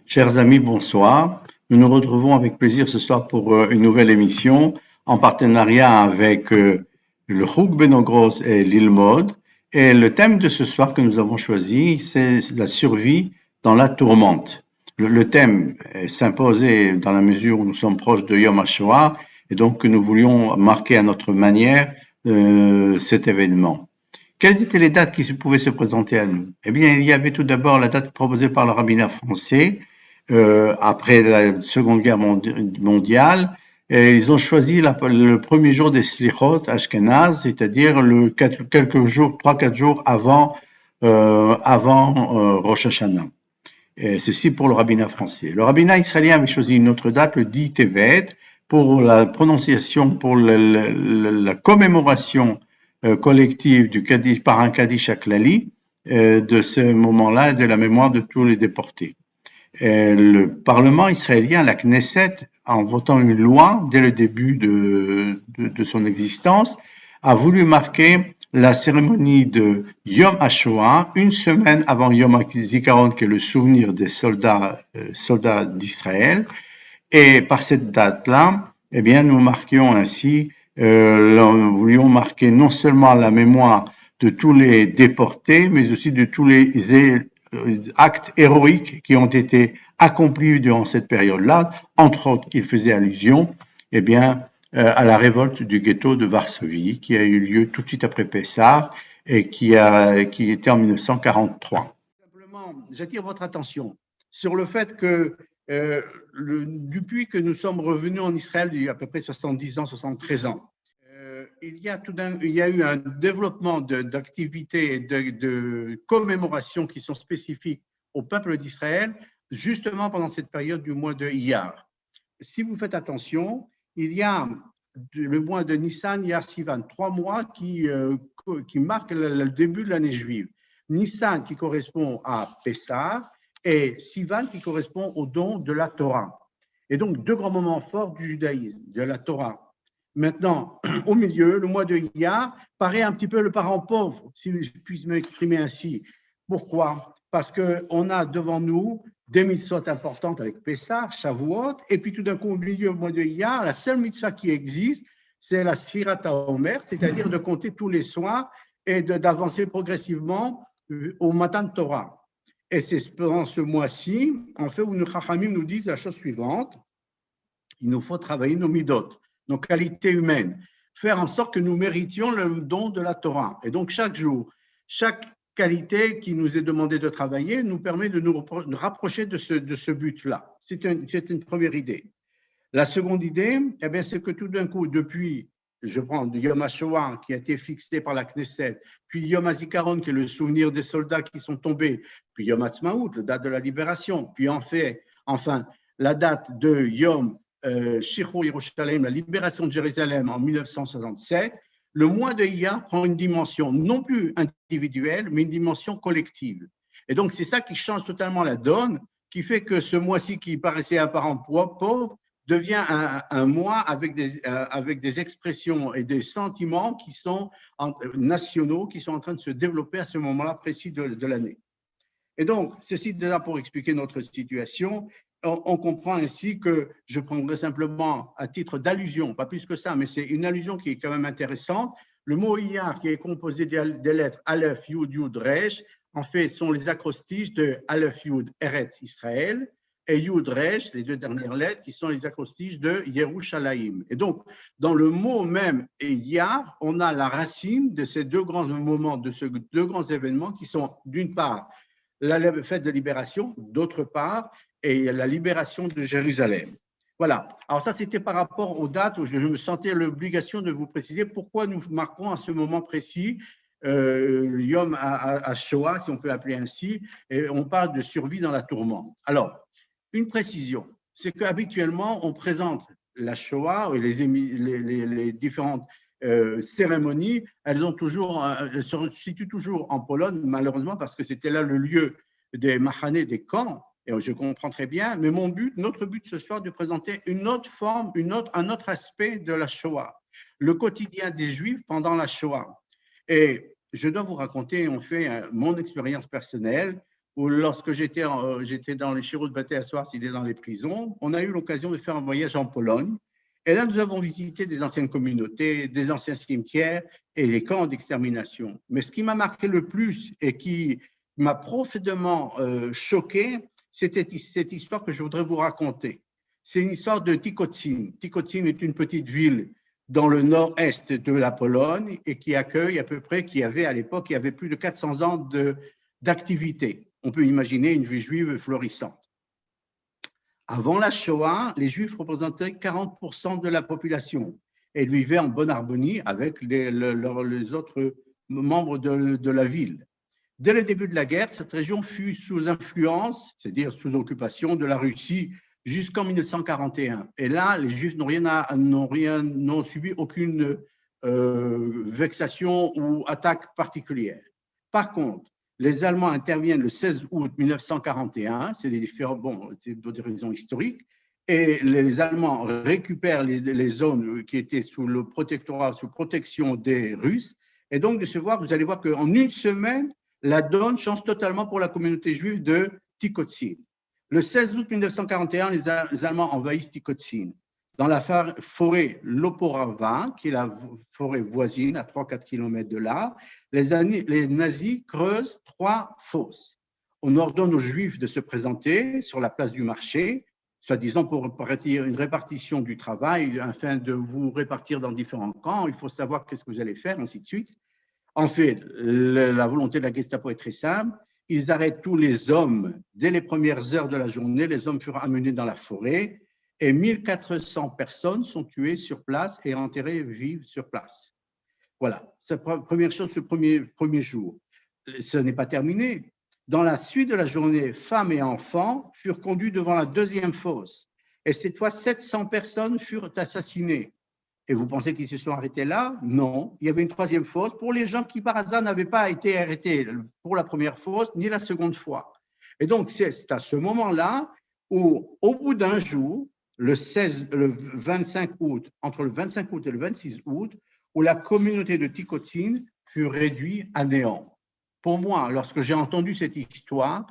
Chers amis, bonsoir. Nous nous retrouvons avec plaisir ce soir pour une nouvelle émission en partenariat avec le Chouk Benogros et l'Ilmod. Et le thème de ce soir que nous avons choisi, c'est la survie dans la tourmente. Le thème s'imposait dans la mesure où nous sommes proches de Yom HaShoah et donc que nous voulions marquer à notre manière cet événement. Quelles étaient les dates qui pouvaient se présenter à nous? Eh bien, il y avait tout d'abord la date proposée par le rabbinat français après la Seconde Guerre mondiale. Et ils ont choisi le premier jour des Slichot Ashkenaz, c'est-à-dire quelques jours, 3-4 jours avant Rosh Hashanah. Et ceci pour le rabbinat français. Le rabbinat israélien avait choisi une autre date, le 10 Tevet, pour la prononciation, pour la commémoration collective du Kaddish, par un Kaddish Aklali de ce moment-là et de la mémoire de tous les déportés. Le Parlement israélien, la Knesset, en votant une loi dès le début de son existence, a voulu marquer la cérémonie de Yom HaShoah une semaine avant Yom HaZikaron, qui est le souvenir des soldats d'Israël. Et par cette date-là, eh bien, nous marquions ainsi, nous voulions marquer non seulement la mémoire de tous les déportés, mais aussi de tous les actes héroïques qui ont été accomplis durant cette période-là. Entre autres, il faisait allusion, eh bien, à la révolte du ghetto de Varsovie, qui a eu lieu tout de suite après Pessah et qui était en 1943. Simplement, j'attire votre attention sur le fait que depuis que nous sommes revenus en Israël il y a à peu près 70 ans, 73 ans, il y a eu un développement d'activités et de commémorations qui sont spécifiques au peuple d'Israël, justement pendant cette période du mois de Iyar. Si vous faites attention, il y a le mois de Nissan, Iyar, Sivan, 3 mois qui marquent le début de l'année juive. Nissan qui correspond à Pessah et Sivan qui correspond au don de la Torah. Et donc, deux grands moments forts du judaïsme, de la Torah. Maintenant, au milieu, le mois de Iyar paraît un petit peu le parent pauvre, si je puis m'exprimer ainsi. Pourquoi? Parce qu'on a devant nous des mitzvot importantes avec Pessah, Shavuot, et puis tout d'un coup, au milieu du mois de Iyar, la seule mitzvah qui existe, c'est la Sfirat HaOmer, c'est-à-dire de compter tous les soirs et d'avancer progressivement au Matan Torah. Et c'est pendant ce mois-ci, en fait, où nos Chachamim nous disent la chose suivante: il nous faut travailler nos midot, nos qualités humaines, faire en sorte que nous méritions le don de la Torah. Et donc, chaque jour, chaque qualité qui nous est demandé de travailler nous permet de nous rapprocher de ce but-là. C'est une première idée. La seconde idée, eh bien, c'est que tout d'un coup, depuis, je prends Yom HaShoah qui a été fixé par la Knesset, puis Yom HaZikaron qui est le souvenir des soldats qui sont tombés, puis Yom HaTzmaout, la date de la libération, puis enfin la date de Yom Shichrur Yerushalayim, la libération de Jérusalem en 1967, le mois de Iyar prend une dimension non plus individuelle, mais une dimension collective. Et donc, c'est ça qui change totalement la donne, qui fait que ce mois-ci qui paraissait un parent pauvre devient un mois avec des expressions et des sentiments qui sont nationaux, qui sont en train de se développer à ce moment-là précis de l'année. Et donc, ceci déjà pour expliquer notre situation. On comprend ainsi que je prendrai simplement à titre d'allusion, pas plus que ça, mais c'est une allusion qui est quand même intéressante. Le mot Iyar, qui est composé des lettres Aleph, Yud, Yud, Resh, en fait, sont les acrostiches de Aleph, Yud, Eretz, Israël, et Yud, Resh, les deux dernières lettres, qui sont les acrostiches de Yerushalayim. Et donc, dans le mot même Iyar, on a la racine de ces deux grands moments, de ces deux grands événements qui sont, d'une part, la fête de libération, d'autre part, et la libération de Jérusalem. Voilà. Alors ça, c'était par rapport aux dates où je me sentais l'obligation de vous préciser pourquoi nous marquons à ce moment précis Yom HaShoah, si on peut appeler ainsi, et on parle de survie dans la tourmente. Alors, une précision, c'est qu'habituellement, on présente la Shoah et les différentes cérémonies, elles se situent toujours en Pologne, malheureusement, parce que c'était là le lieu des machanés, des camps, et je comprends très bien, mais notre but ce soir, de présenter une autre forme, un autre aspect de la Shoah, le quotidien des Juifs pendant la Shoah. Et je dois vous raconter, en fait, mon expérience personnelle. où lorsque j'étais dans les chirurgies de bâté à soir, c'était dans les prisons, on a eu l'occasion de faire un voyage en Pologne. Et là, nous avons visité des anciennes communautés, des anciens cimetières et les camps d'extermination. Mais ce qui m'a marqué le plus et qui m'a profondément choqué, c'était cette histoire que je voudrais vous raconter. C'est une histoire de Tykocin. Tykocin est une petite ville dans le nord-est de la Pologne et qui accueille à peu près, à l'époque, il y avait plus de 400 ans d'activité. On peut imaginer une vie juive florissante. Avant la Shoah, les Juifs représentaient 40% de la population et ils vivaient en bonne harmonie avec les autres membres de la ville. Dès le début de la guerre, cette région fut sous influence, c'est-à-dire sous occupation de la Russie jusqu'en 1941. Et là, les Juifs n'ont subi aucune vexation ou attaque particulière. Par contre, les Allemands interviennent le 16 août 1941, c'est des raisons historiques, et les Allemands récupèrent les zones qui étaient sous le protectorat, sous protection des Russes. Et donc, vous allez voir qu'en une semaine, la donne change totalement pour la communauté juive de Tykocin. Le 16 août 1941, les Allemands envahissent Tykocin. Dans la forêt Loporava, qui est la forêt voisine, à 3-4 km de là, les nazis creusent 3 fosses. On ordonne aux Juifs de se présenter sur la place du marché, soi-disant pour une répartition du travail, afin de vous répartir dans différents camps. Il faut savoir qu'est-ce que vous allez faire, ainsi de suite. En fait, la volonté de la Gestapo est très simple. Ils arrêtent tous les hommes. Dès les premières heures de la journée, les hommes furent amenés dans la forêt et 1400 personnes sont tuées sur place et enterrées vives sur place. Voilà, c'est la première chose, ce premier jour. Ce n'est pas terminé. Dans la suite de la journée, femmes et enfants furent conduits devant la deuxième fosse. Et cette fois, 700 personnes furent assassinées. Et vous pensez qu'ils se sont arrêtés là? Non, il y avait une troisième fosse pour les gens qui, par hasard, n'avaient pas été arrêtés pour la première fosse ni la seconde fois. Et donc, c'est à ce moment-là où, au bout d'un jour, le 25 août, entre le 25 août et le 26 août, où la communauté de Tykocin fut réduite à néant. Pour moi, lorsque j'ai entendu cette histoire,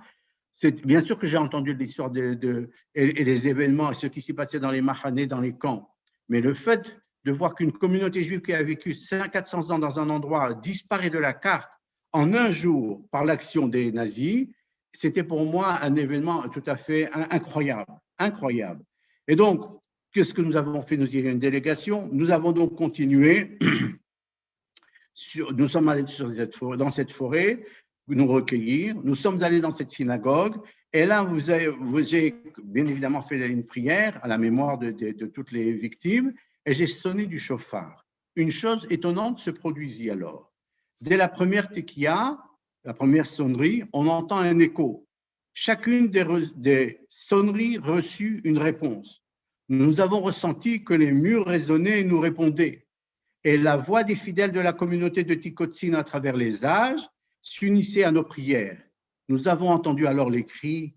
bien sûr que j'ai entendu l'histoire et les événements et ce qui s'est passé dans les machanés, dans les camps, mais le fait de voir qu'une communauté juive qui a vécu 400 ans dans un endroit disparaît de la carte en un jour par l'action des nazis, c'était pour moi un événement tout à fait incroyable, incroyable. Et donc, qu'est-ce que nous avons fait? Nous y avons une délégation, nous avons donc continué, nous sommes allés dans cette forêt, nous recueillir, nous sommes allés dans cette synagogue, et là, j'ai bien évidemment fait une prière à la mémoire de toutes les victimes, et j'ai sonné du chauffard. Une chose étonnante se produisit alors. Dès la première tekiya, la première sonnerie, on entend un écho. Chacune des sonneries reçut une réponse. Nous avons ressenti que les murs résonnaient et nous répondaient. Et la voix des fidèles de la communauté de Tykocin à travers les âges s'unissait à nos prières. Nous avons entendu alors les cris,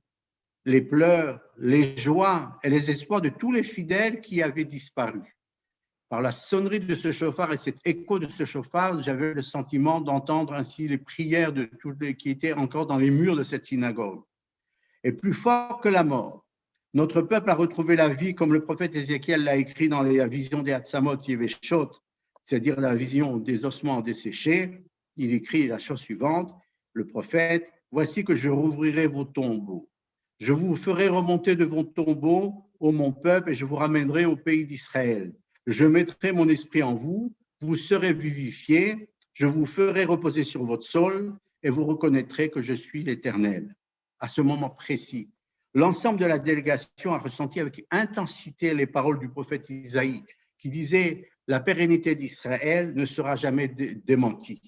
les pleurs, les joies et les espoirs de tous les fidèles qui avaient disparu. Par la sonnerie de ce chauffard et cet écho de ce chauffard, j'avais le sentiment d'entendre ainsi les prières de tous les qui étaient encore dans les murs de cette synagogue. Et plus fort que la mort, notre peuple a retrouvé la vie comme le prophète Ézéchiel l'a écrit dans la vision des Hatzamot Yeveshot, c'est-à-dire la vision des ossements desséchés. Il écrit la chose suivante, le prophète, « Voici que je rouvrirai vos tombeaux. Je vous ferai remonter de vos tombeaux, ô mon peuple, et je vous ramènerai au pays d'Israël. Je mettrai mon esprit en vous, vous serez vivifiés, je vous ferai reposer sur votre sol et vous reconnaîtrez que je suis l'Éternel. » À ce moment précis, l'ensemble de la délégation a ressenti avec intensité les paroles du prophète Isaïe qui disait « La pérennité d'Israël ne sera jamais démentie. »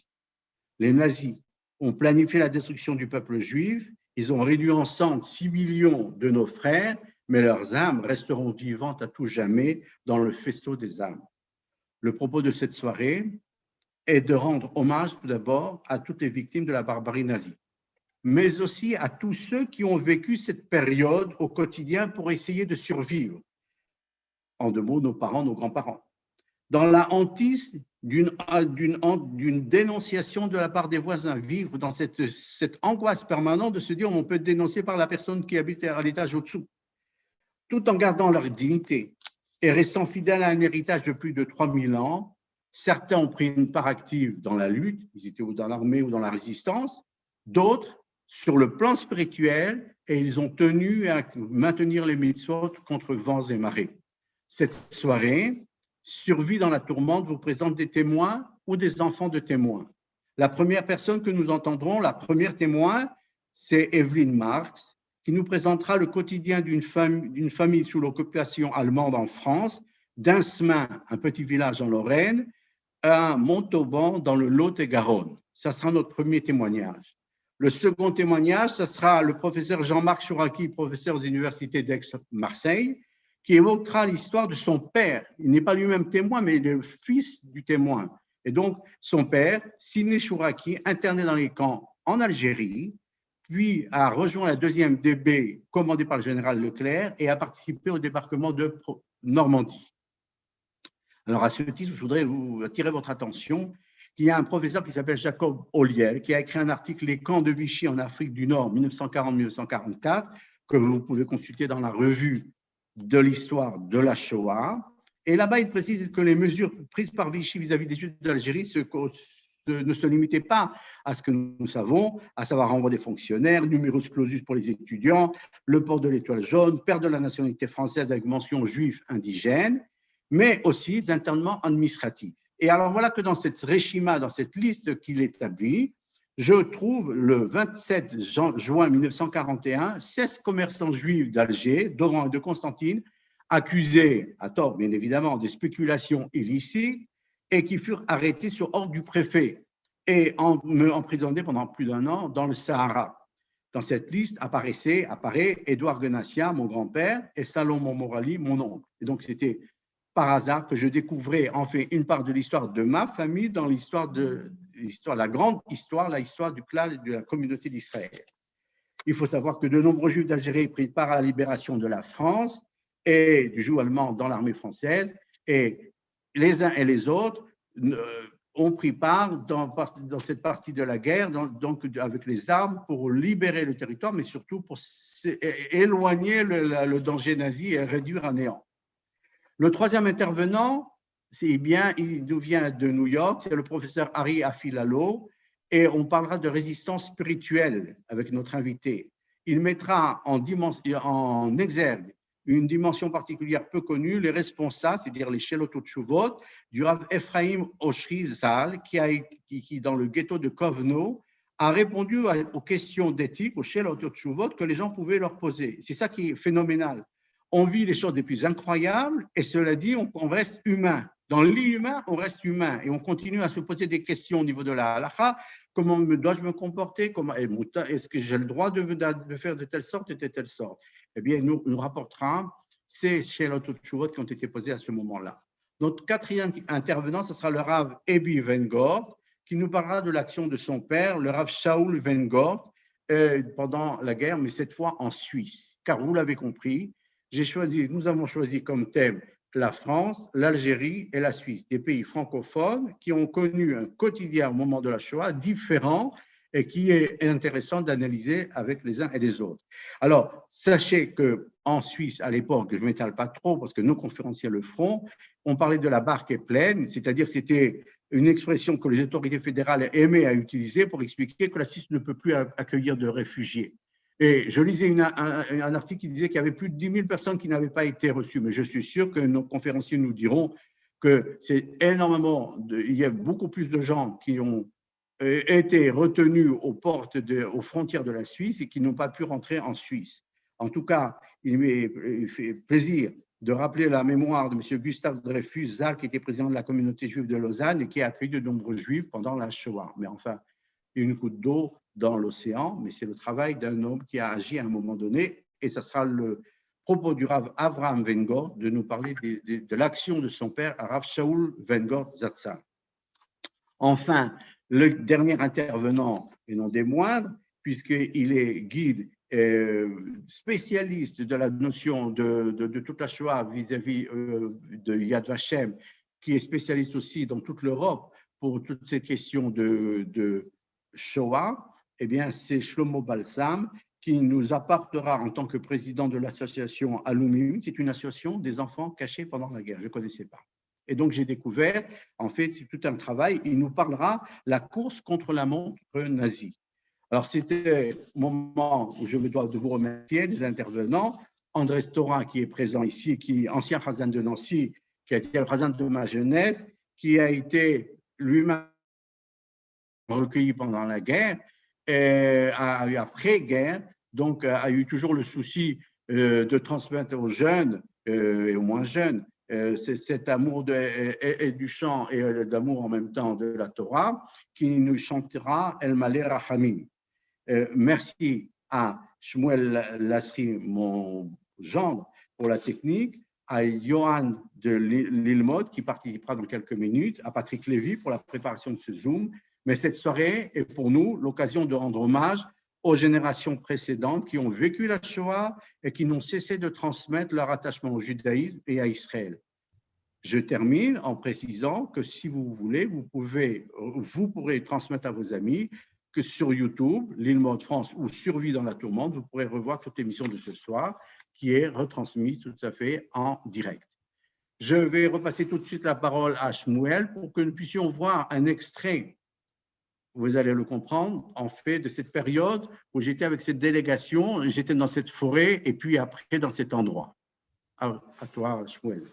Les nazis ont planifié la destruction du peuple juif, ils ont réduit en cendres 6 millions de nos frères, mais leurs âmes resteront vivantes à tout jamais dans le faisceau des âmes. Le propos de cette soirée est de rendre hommage tout d'abord à toutes les victimes de la barbarie nazie, mais aussi à tous ceux qui ont vécu cette période au quotidien pour essayer de survivre. En deux mots, nos parents, nos grands-parents. Dans la hantise d'une dénonciation de la part des voisins, vivre dans cette angoisse permanente de se dire on peut être dénoncé par la personne qui habite à l'étage au-dessous, tout en gardant leur dignité et restant fidèles à un héritage de plus de 3000 ans. Certains ont pris une part active dans la lutte, ils étaient dans l'armée ou dans la résistance, d'autres sur le plan spirituel, et ils ont tenu à maintenir les mitzvot contre vents et marées. Cette soirée, Survie dans la tourmente, vous présente des témoins ou des enfants de témoins. La première personne que nous entendrons, la première témoin, c'est Evelyne Marx, qui nous présentera le quotidien d'une famille sous l'occupation allemande en France, d'Insemain, un petit village en Lorraine, à Montauban, dans le Lot-et-Garonne. Ça sera notre premier témoignage. Le second témoignage, ce sera le professeur Jean-Marc Chouraki, professeur aux universités d'Aix-Marseille, qui évoquera l'histoire de son père. Il n'est pas lui-même témoin, mais le fils du témoin. Et donc, son père, Sidney Chouraki, interné dans les camps en Algérie, puis a rejoint la 2e DB commandée par le général Leclerc et a participé au débarquement de Normandie. Alors, à ce titre, je voudrais vous attirer votre attention qu'il y a un professeur qui s'appelle Jacob Olliel, qui a écrit un article « Les camps de Vichy en Afrique du Nord, 1940-1944 », que vous pouvez consulter dans la revue de l'histoire de la Shoah. Et là-bas, il précise que les mesures prises par Vichy vis-à-vis des Juifs d'Algérie ne se limitaient pas à ce que nous savons, à savoir renvoi des fonctionnaires, numerus clausus pour les étudiants, le port de l'étoile jaune, perte de la nationalité française avec mention juif indigène, mais aussi des internements administratifs. Et alors voilà que dans cette réchima, dans cette liste qu'il établit, je trouve le 27 juin 1941, 16 commerçants juifs d'Alger, d'Oran et de Constantine, accusés, à tort bien évidemment, de spéculations illicites et qui furent arrêtés sur ordre du préfet et emprisonnés pendant plus d'1 an dans le Sahara. Dans cette liste apparaît Édouard Guenassia, mon grand-père, et Salomon Morali, mon oncle. Et donc c'était par hasard que je découvrais en fait une part de l'histoire de ma famille dans la grande histoire, l'histoire du clan et de la communauté d'Israël. Il faut savoir que de nombreux Juifs d'Algérie prirent part à la libération de la France et du joug allemand dans l'armée française, et les uns et les autres ont pris part dans cette partie de la guerre, donc avec les armes pour libérer le territoire, mais surtout pour éloigner le danger nazi et réduire à néant. Le troisième intervenant, il nous vient de New York, c'est le professeur Harry Afilalo, et on parlera de résistance spirituelle avec notre invité. Il mettra en exergue une dimension particulière peu connue, les responsables, c'est-à-dire les Shelot Tshuvot, du Rav Ephraim Oshri Zal, qui dans le ghetto de Kovno, a répondu aux questions d'éthique, aux Shelot Tshuvot, que les gens pouvaient leur poser. C'est ça qui est phénoménal. On vit les choses les plus incroyables et cela dit, on reste humain. Dans l'inhumain, on reste humain et on continue à se poser des questions au niveau de la halakha. Comment dois-je me comporter? Est-ce que j'ai le droit de faire de telle sorte et de telle sorte? Eh bien, nous rapportera ces Shelot Tshuvot qui ont été posées à ce moment-là. Notre quatrième intervenant, ce sera le Rav Ebi Vengort, qui nous parlera de l'action de son père, le Rav Shaul Vengort, pendant la guerre, mais cette fois en Suisse. Car vous l'avez compris, nous avons choisi comme thème la France, l'Algérie et la Suisse, des pays francophones qui ont connu un quotidien au moment de la Shoah différent et qui est intéressant d'analyser avec les uns et les autres. Alors, sachez qu'en Suisse, à l'époque, je ne m'étale pas trop parce que nos conférenciers le feront, on parlait de la barque est pleine, c'est-à-dire que c'était une expression que les autorités fédérales aimaient à utiliser pour expliquer que la Suisse ne peut plus accueillir de réfugiés. Et je lisais un article qui disait qu'il y avait plus de 10 000 personnes qui n'avaient pas été reçues, mais je suis sûr que nos conférenciers nous diront que c'est énormément, il y a beaucoup plus de gens qui ont été retenus aux frontières de la Suisse et qui n'ont pas pu rentrer en Suisse. En tout cas, il me fait plaisir de rappeler la mémoire de M. Gustave Dreyfus Zal, qui était président de la communauté juive de Lausanne et qui a accueilli de nombreux juifs pendant la Shoah. Mais enfin, une goutte d'eau dans l'océan, mais c'est le travail d'un homme qui a agi à un moment donné, et ce sera le propos du Rav Avraham Vengort de nous parler de l'action de son père, Rav Shaul Vengort Zatzal. Enfin, le dernier intervenant, et non des moindres, puisqu'il est guide spécialiste de la notion de toute la Shoah vis-à-vis de Yad Vashem, qui est spécialiste aussi dans toute l'Europe pour toutes ces questions de Shoah, eh bien, c'est Shlomo Balsam qui nous apportera en tant que président de l'association Alumni. C'est une association des enfants cachés pendant la guerre. Je ne connaissais pas. Et donc, j'ai découvert, en fait, c'est tout un travail. Il nous parlera la course contre la montre nazie. Alors, c'était au moment où je me dois de vous remercier des intervenants. André Storin, qui est présent ici, qui est ancien Khazan de Nancy, qui a été le Khazan de ma jeunesse, qui a été lui-même recueilli pendant la guerre, après-guerre, donc a eu toujours le souci de transmettre aux jeunes et aux moins jeunes cet amour et du chant et d'amour en même temps de la Torah, qui nous chantera El Malé Rahamim. Merci à Shmuel Lasri, mon gendre, pour la technique, à Johan de Lilmod, qui participera dans quelques minutes, à Patrick Lévy pour la préparation de ce Zoom. Mais cette soirée est pour nous l'occasion de rendre hommage aux générations précédentes qui ont vécu la Shoah et qui n'ont cessé de transmettre leur attachement au judaïsme et à Israël. Je termine en précisant que si vous voulez, vous pourrez transmettre à vos amis que sur YouTube, L'Île Mode France ou Survie dans la tourmente, vous pourrez revoir toute l'émission de ce soir qui est retransmise tout à fait en direct. Je vais repasser tout de suite la parole à Shmuel pour que nous puissions voir un extrait, vous allez le comprendre, en fait, de cette période où j'étais avec cette délégation, j'étais dans cette forêt et puis après dans cet endroit. À toi, Shmuel.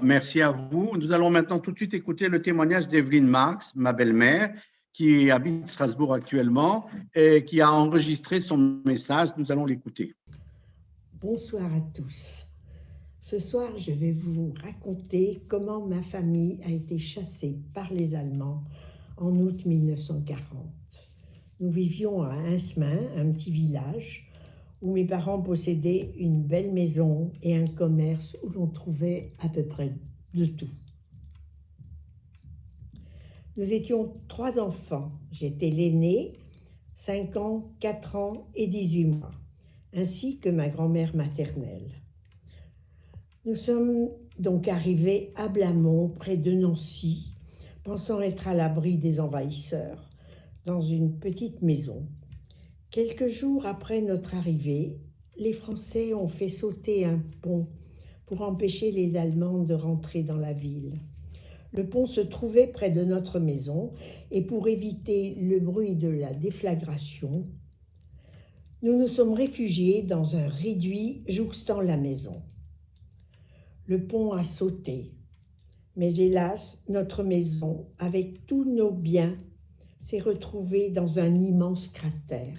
Merci à vous. Nous allons maintenant tout de suite écouter le témoignage d'Evelyne Marx, ma belle-mère, qui habite Strasbourg actuellement et qui a enregistré son message. Nous allons l'écouter. Bonsoir à tous. Ce soir, je vais vous raconter comment ma famille a été chassée par les Allemands en août 1940. Nous vivions à Hinsmain, un petit village, où mes parents possédaient une belle maison et un commerce où l'on trouvait à peu près de tout. Nous étions 3 enfants. J'étais l'aînée, 5 ans, 4 ans et 18 mois, ainsi que ma grand-mère maternelle. Nous sommes donc arrivés à Blamont, près de Nancy, pensant être à l'abri des envahisseurs, dans une petite maison. Quelques jours après notre arrivée, les Français ont fait sauter un pont pour empêcher les Allemands de rentrer dans la ville. Le pont se trouvait près de notre maison et pour éviter le bruit de la déflagration, nous nous sommes réfugiés dans un réduit jouxtant la maison. Le pont a sauté, mais hélas, notre maison, avec tous nos biens, s'est retrouvée dans un immense cratère.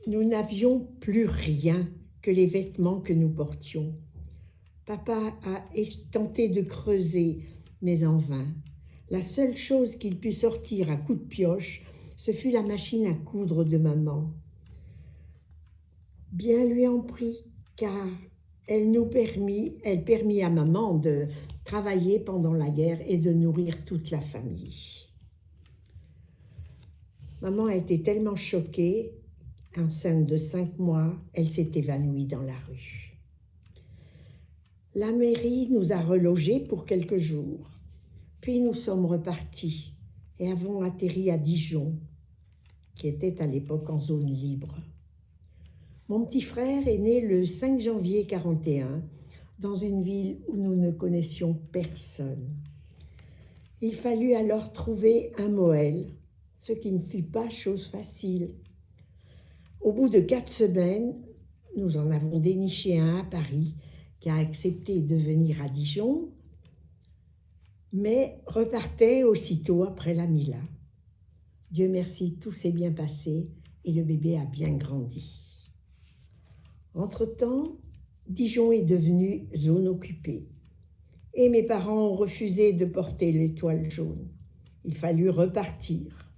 Nous n'avions plus rien que les vêtements que nous portions. Papa a tenté de creuser, mais en vain. La seule chose qu'il put sortir à coups de pioche, ce fut la machine à coudre de maman. Bien lui en prie, car elle permit à maman de travailler pendant la guerre et de nourrir toute la famille. Maman a été tellement choquée, enceinte de 5 mois, elle s'est évanouie dans la rue. La mairie nous a relogés pour quelques jours. Puis nous sommes repartis et avons atterri à Dijon, qui était à l'époque en zone libre. Mon petit frère est né le 5 janvier 1941 dans une ville où nous ne connaissions personne. Il fallut alors trouver un Moël, ce qui ne fut pas chose facile. Au bout de 4 semaines, nous en avons déniché un à Paris qui a accepté de venir à Dijon, mais repartait aussitôt après la Mila. Dieu merci, tout s'est bien passé et le bébé a bien grandi. Entre-temps, Dijon est devenue zone occupée et mes parents ont refusé de porter l'étoile jaune. Il fallut repartir.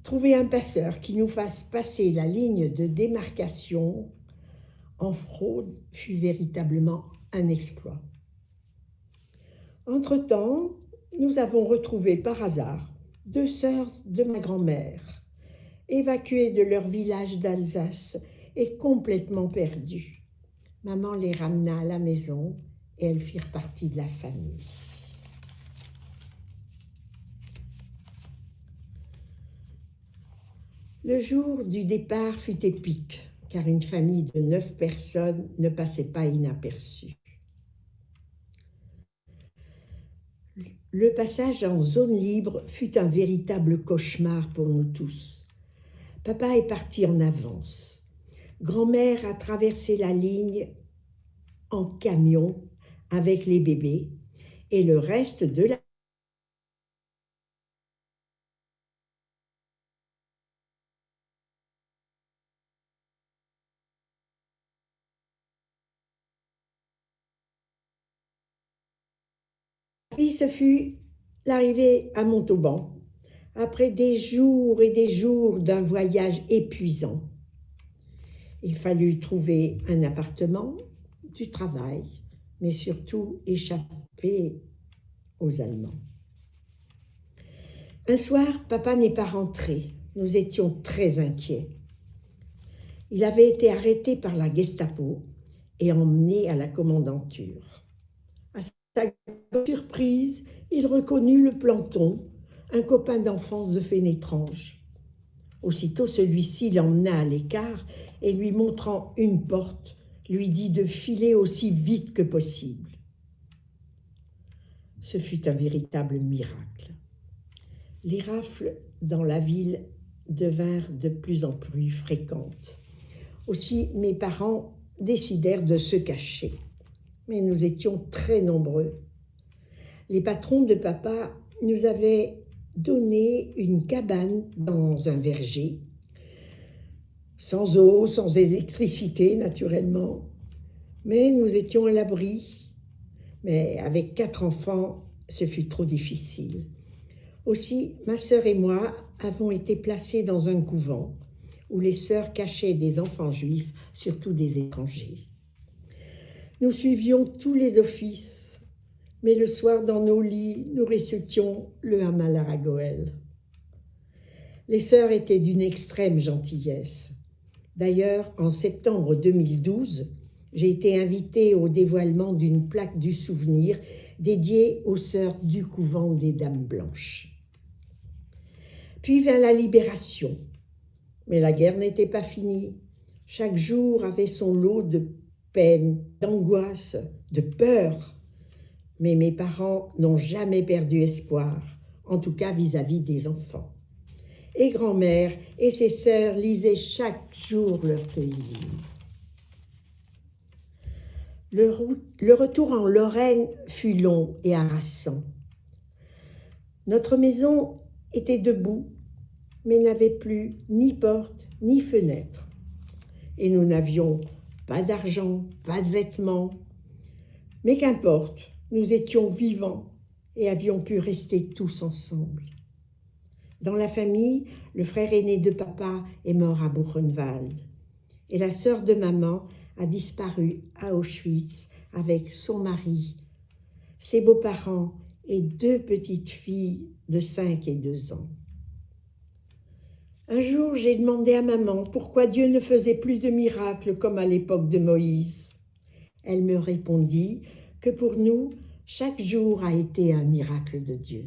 Trouver un passeur qui nous fasse passer la ligne de démarcation en fraude fut véritablement un exploit. Entre-temps, nous avons retrouvé par hasard 2 sœurs de ma grand-mère, évacuées de leur village d'Alsace et complètement perdues. Maman les ramena à la maison et elles firent partie de la famille. Le jour du départ fut épique, car une famille de 9 personnes ne passait pas inaperçue. Le passage en zone libre fut un véritable cauchemar pour nous tous. Papa est parti en avance. Grand-mère a traversé la ligne en camion avec les bébés et le reste de la vie, ce fut l'arrivée à Montauban, après des jours et des jours d'un voyage épuisant. Il fallut trouver un appartement, du travail, mais surtout échapper aux Allemands. Un soir, papa n'est pas rentré. Nous étions très inquiets. Il avait été arrêté par la Gestapo et emmené à la commandanture. À sa grande surprise, il reconnut le planton, un copain d'enfance de Fénétrange. Aussitôt, celui-ci l'emmena à l'écart et lui montrant une porte, lui dit de filer aussi vite que possible. Ce fut un véritable miracle. Les rafles dans la ville devinrent de plus en plus fréquentes. Aussi, mes parents décidèrent de se cacher. Mais nous étions très nombreux. Les patrons de papa nous avaient donné une cabane dans un verger, sans eau, sans électricité naturellement, mais nous étions à l'abri. Mais avec 4 enfants, ce fut trop difficile. Aussi, ma sœur et moi avons été placés dans un couvent où les sœurs cachaient des enfants juifs, surtout des étrangers. Nous suivions tous les offices, mais le soir dans nos lits, nous récitions le Hamal à Goël. Les sœurs étaient d'une extrême gentillesse. D'ailleurs, en septembre 2012, j'ai été invitée au dévoilement d'une plaque du souvenir dédiée aux sœurs du couvent des Dames Blanches. Puis vint la libération, mais la guerre n'était pas finie. Chaque jour avait son lot de peine, d'angoisse, de peur. Mais mes parents n'ont jamais perdu espoir, en tout cas vis-à-vis des enfants. Et grand-mère et ses sœurs lisaient chaque jour leur livre. Le retour en Lorraine fut long et harassant. Notre maison était debout, mais n'avait plus ni porte ni fenêtre. Et nous n'avions pas d'argent, pas de vêtements. Mais qu'importe, nous étions vivants et avions pu rester tous ensemble. Dans la famille, le frère aîné de papa est mort à Buchenwald et la sœur de maman a disparu à Auschwitz avec son mari, ses beaux-parents et 2 petites filles de 5 et 2 ans. Un jour, j'ai demandé à maman pourquoi Dieu ne faisait plus de miracles comme à l'époque de Moïse. Elle me répondit que pour nous, Chaque jour a été un miracle de Dieu.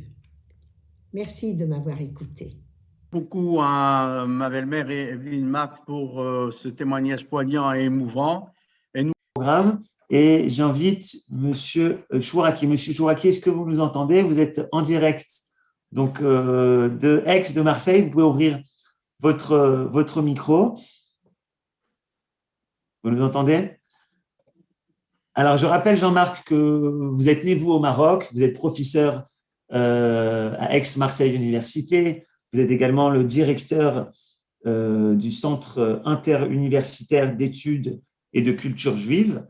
Merci de m'avoir écouté. Beaucoup à ma belle-mère Evelyne Marx pour ce témoignage poignant et émouvant. Programme. Et j'invite Monsieur Chouraki. Monsieur Chouraki, est-ce que vous nous entendez? Vous êtes en direct donc, de Aix, de Marseille. Vous pouvez ouvrir votre micro. Vous nous entendez? Alors, je rappelle, Jean-Marc, que vous êtes né, vous, au Maroc. Vous êtes professeur à Aix-Marseille Université. Vous êtes également le directeur du Centre interuniversitaire d'études et de culture juive.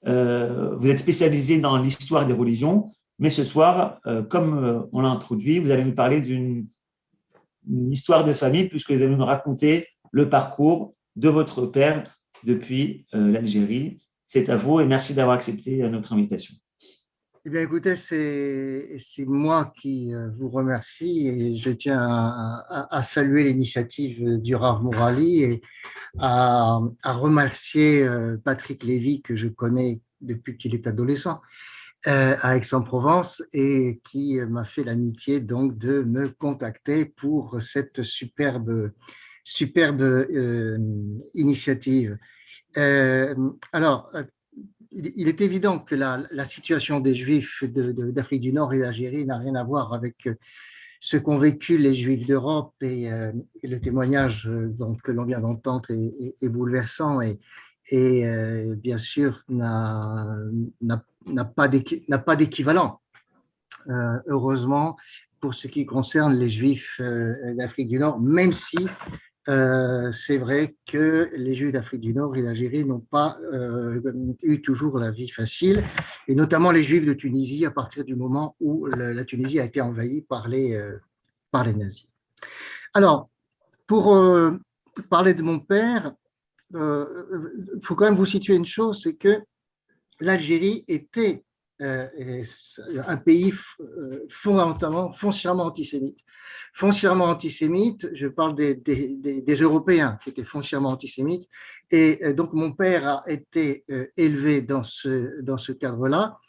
Vous êtes spécialisé dans l'histoire des religions, mais ce soir, comme on l'a introduit, vous allez nous parler d'une histoire de famille, puisque vous allez nous raconter le parcours de votre père depuis l'Algérie. C'est à vous et merci d'avoir accepté notre invitation. Eh bien, écoutez, c'est moi qui vous remercie et je tiens à saluer l'initiative du Rav Mourali et à remercier Patrick Lévy, que je connais depuis qu'il est adolescent à Aix-en-Provence et qui m'a fait l'amitié donc de me contacter pour cette superbe initiative. Alors, il est évident que la situation des Juifs d'Afrique du Nord et d'Algérie n'a rien à voir avec ce qu'ont vécu les Juifs d'Europe et le témoignage donc, que l'on vient d'entendre est bouleversant et bien sûr n'a pas d'équivalent, heureusement, pour ce qui concerne les Juifs d'Afrique du Nord, même si c'est vrai que les Juifs d'Afrique du Nord et d'Algérie n'ont pas eu toujours la vie facile, et notamment les Juifs de Tunisie à partir du moment où la Tunisie a été envahie par les nazis. Alors, pour parler de mon père, il faut quand même vous situer une chose, c'est que l'Algérie était un pays foncièrement antisémite. Foncièrement antisémite, je parle des Européens qui étaient foncièrement antisémites. Et donc, mon père a été élevé dans ce cadre-là.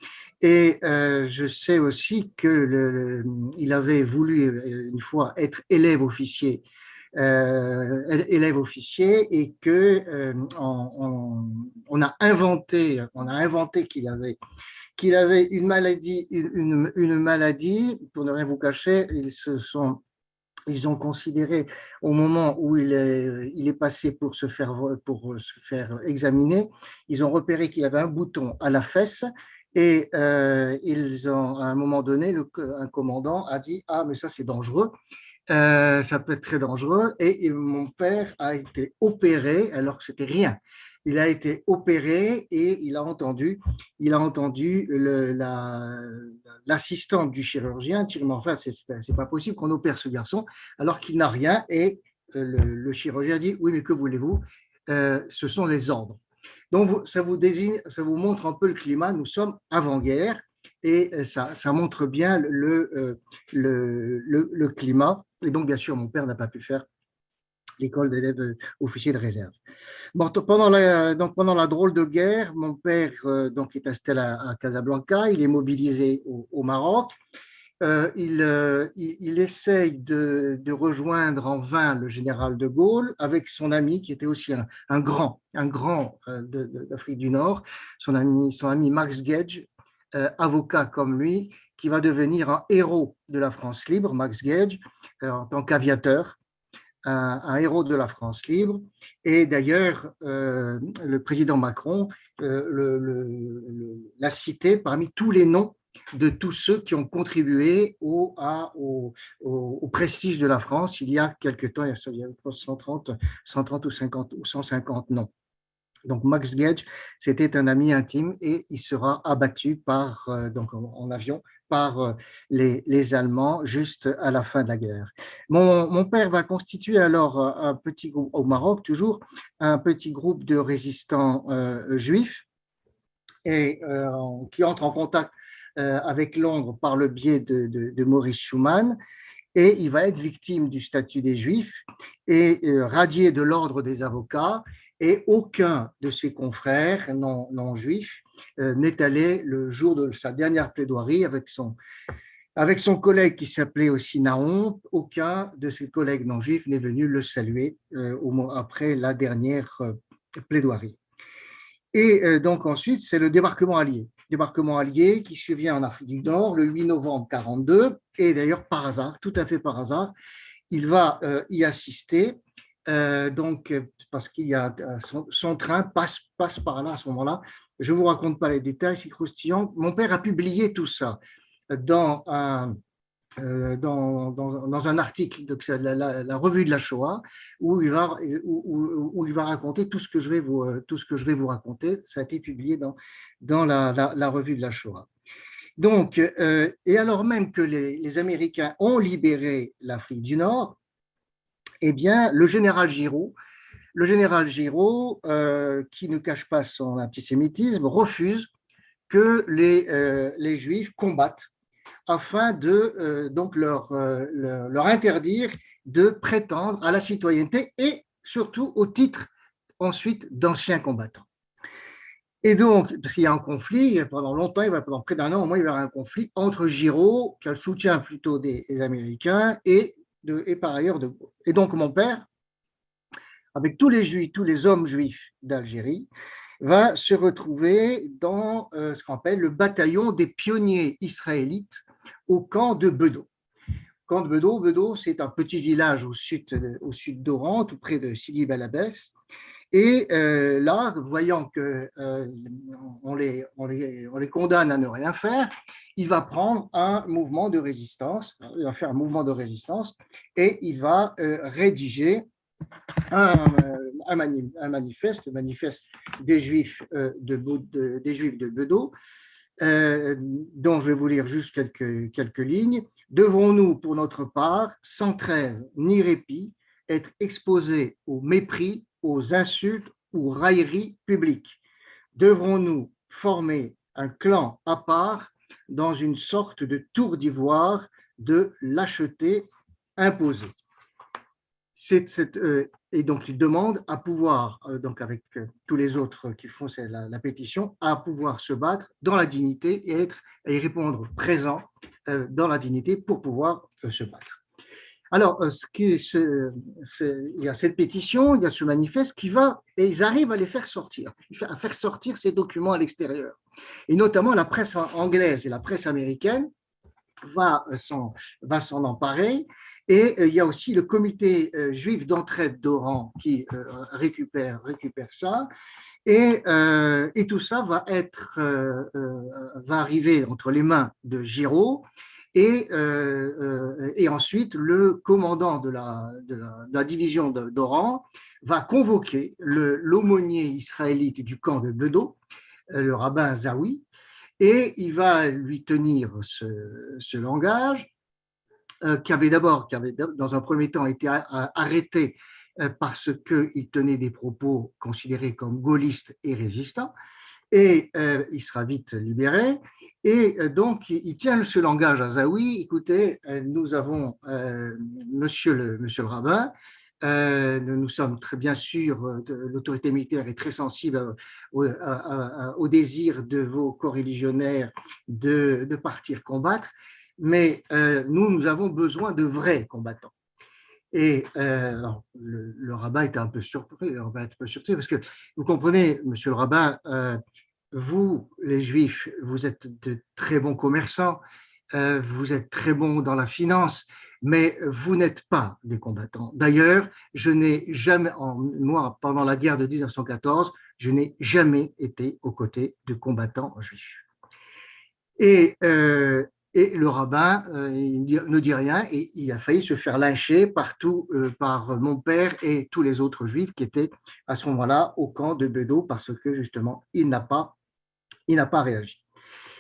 Et je sais aussi qu'il avait voulu une fois être élève officier et que on a inventé qu'il avait une maladie, pour ne rien vous cacher, ils ont considéré au moment où il est passé pour se faire examiner, ils ont repéré qu'il avait un bouton à la fesse. Et à un moment donné, un commandant a dit « Ah, mais ça, c'est dangereux. Ça peut être très dangereux. » Et mon père a été opéré alors que c'était rien. Il a été opéré et il a entendu l'assistante du chirurgien dire « Mais enfin, c'est pas possible qu'on opère ce garçon alors qu'il n'a rien. » Et le chirurgien dit « Oui, mais que voulez-vous ? Ce sont les ordres. » Donc, ça vous montre un peu le climat. Nous sommes avant-guerre et ça montre bien le climat. Et donc, bien sûr, mon père n'a pas pu faire l'école d'élèves officiers de réserve. Bon, pendant la drôle de guerre, mon père donc, est installé à Casablanca, il est mobilisé au Maroc. Il essaye de rejoindre en vain le général de Gaulle avec son ami qui était aussi un grand d'Afrique du Nord, son ami Max Gage, avocat comme lui, qui va devenir un héros de la France libre, Max Gage, en tant qu'aviateur, un héros de la France libre. Et d'ailleurs, le président Macron l'a cité parmi tous les noms de tous ceux qui ont contribué au prestige de la France il y a quelque temps, il y a 130 ou 50 ou 150 noms. Donc Max Gage, c'était un ami intime et il sera abattu donc en avion par les Allemands juste à la fin de la guerre. Mon père va constituer alors un petit groupe, au Maroc toujours, un petit groupe de résistants juifs et qui entre en contact avec Londres par le biais de Maurice Schumann, et il va être victime du statut des Juifs et radié de l'ordre des avocats, et aucun de ses confrères non juifs n'est allé le jour de sa dernière plaidoirie avec son collègue qui s'appelait aussi Nahon. Aucun de ses collègues non juifs n'est venu le saluer après la dernière plaidoirie. Et donc ensuite, c'est le débarquement allié. Débarquement allié qui survient en Afrique du Nord le 8 novembre 1942. Et d'ailleurs, par hasard, tout à fait par hasard, il va y assister. Donc, parce qu'il y a son train passe par là à ce moment-là. Je ne vous raconte pas les détails, c'est croustillant. Mon père a publié tout ça dans un article de la revue de la Shoah où il va raconter tout ce que je vais vous raconter. Ça a été publié dans la revue de la Shoah. Donc, et alors même que les Américains ont libéré l'Afrique du Nord, eh bien, le général Giraud, qui ne cache pas son antisémitisme, refuse que les Juifs combattent afin de donc leur interdire de prétendre à la citoyenneté et surtout au titre ensuite d'anciens combattants. Et donc, parce qu'il y a un conflit, pendant longtemps, pendant près d'un an au moins, il va y avoir un conflit entre Giraud, qui a le soutien plutôt des Américains, et par ailleurs de Gaulle. Et donc, mon père, avec tous les hommes juifs d'Algérie, va se retrouver dans ce qu'on appelle le bataillon des pionniers israélites au camp de Bedo. Camp de Bedo, c'est un petit village au sud d'Oran, tout près de Sidi Bel Abbès. Et là, voyant qu'on les condamne à ne rien faire, il va prendre un mouvement de résistance, il va faire un mouvement de résistance et il va rédiger un manifeste, le manifeste des Juifs de Bedo, dont je vais vous lire juste quelques lignes. Devrons-nous, pour notre part, sans trêve ni répit, être exposés au mépris, aux insultes ou railleries publiques? Devrons-nous former un clan à part dans une sorte de tour d'ivoire de lâcheté imposée? Et donc, il demande à pouvoir, donc avec tous les autres qui font la pétition, à pouvoir se battre dans la dignité et y répondre présent dans la dignité pour pouvoir se battre. Alors, il y a cette pétition, il y a ce manifeste et ils arrivent à les faire sortir, à faire sortir ces documents à l'extérieur. Et notamment la presse anglaise et la presse américaine va s'en emparer. Et il y a aussi le comité juif d'entraide d'Oran qui récupère ça. Et tout ça va arriver entre les mains de Giraud. Et ensuite, le commandant de la division d'Oran va convoquer l'aumônier israélite du camp de Bedo, le rabbin Zawi, et il va lui tenir ce langage qui avait dans un premier temps été arrêté parce qu'il tenait des propos considérés comme gaullistes et résistants, et il sera vite libéré. Et donc, il tient ce langage à Zawi. Écoutez, nous avons, monsieur le rabbin, nous sommes très bien sûr, l'autorité militaire est très sensible au désir de vos coreligionnaires de partir combattre, mais nous avons besoin de vrais combattants. Et alors, le rabbin était un peu surpris, parce que vous comprenez, monsieur le rabbin, vous, les Juifs, vous êtes de très bons commerçants, vous êtes très bons dans la finance, mais vous n'êtes pas des combattants. D'ailleurs, je n'ai jamais, moi, pendant la guerre de 1914, je n'ai jamais été aux côtés de combattants juifs. Et le rabbin ne dit rien et il a failli se faire lyncher partout par mon père et tous les autres juifs qui étaient à ce moment-là au camp de Bedo parce que justement, il n'a pas réagi.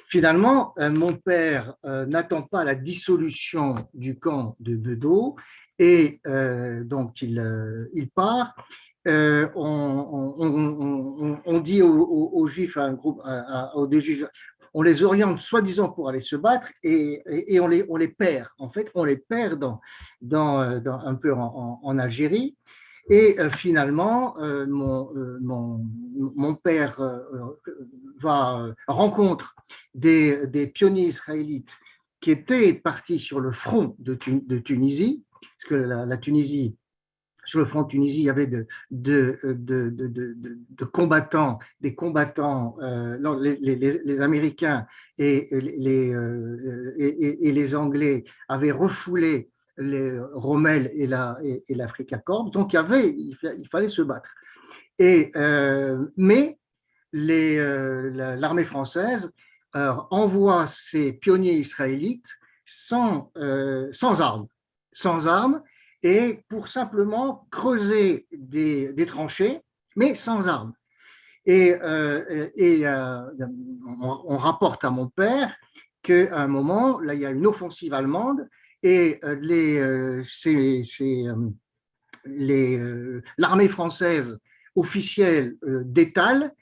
Finalement, mon père n'attend pas la dissolution du camp de Bedo et donc il part. On dit aux Juifs, aux deux Juifs, on les oriente soi-disant pour aller se battre et on les perd. En fait, on les perd un peu en Algérie. Et finalement, mon père rencontre des pionniers israélites qui étaient partis sur le front de Tunisie, parce que la Tunisie, sur le front de Tunisie, il y avait de combattants, des combattants, les Américains et les Anglais avaient refoulé les Rommel et l'Africa Korps, donc il fallait se battre. Mais l'armée française envoie ses pionniers israélites sans armes, et pour simplement creuser des tranchées, mais sans armes. On rapporte à mon père qu'à un moment, là, il y a une offensive allemande et l'armée française officielle d'étale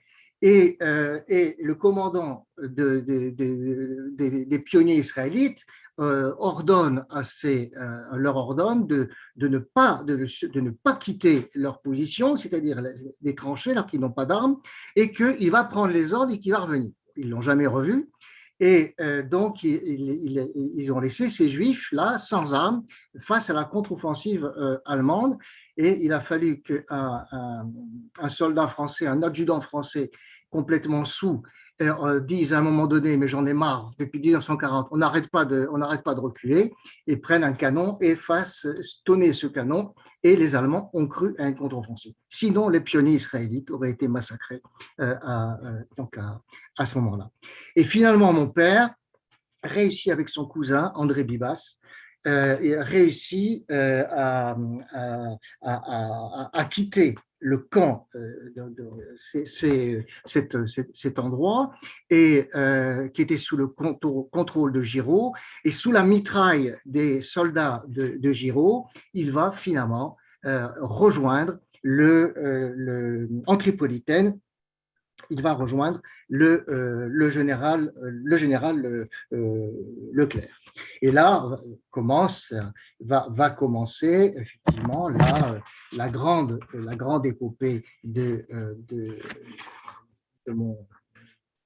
et le commandant des pionniers israélites leur ordonne de ne pas quitter leur position, c'est-à-dire les tranchées, alors qu'ils n'ont pas d'armes, et qu'il va prendre les ordres et qu'il va revenir. Ils ne l'ont jamais revu. Et donc, ils ont laissé ces Juifs là, sans armes, face à la contre-offensive allemande. Et il a fallu qu'un soldat français, un adjudant français complètement saoul, disent à un moment donné, mais j'en ai marre, depuis 1940, on n'arrête pas de reculer, et prennent un canon et fassent tonner ce canon, et les Allemands ont cru à une contre-offensive. Sinon, les pionniers israélites auraient été massacrés à ce moment-là. Et finalement, mon père réussit avec son cousin, André Bibas, réussit à quitter le camp cet endroit et qui était sous le contrôle de Giraud, et sous la mitraille des soldats de Giraud, il va finalement rejoindre en Tripolitaine. Il va rejoindre le général Leclerc. Et là va commencer effectivement la grande épopée de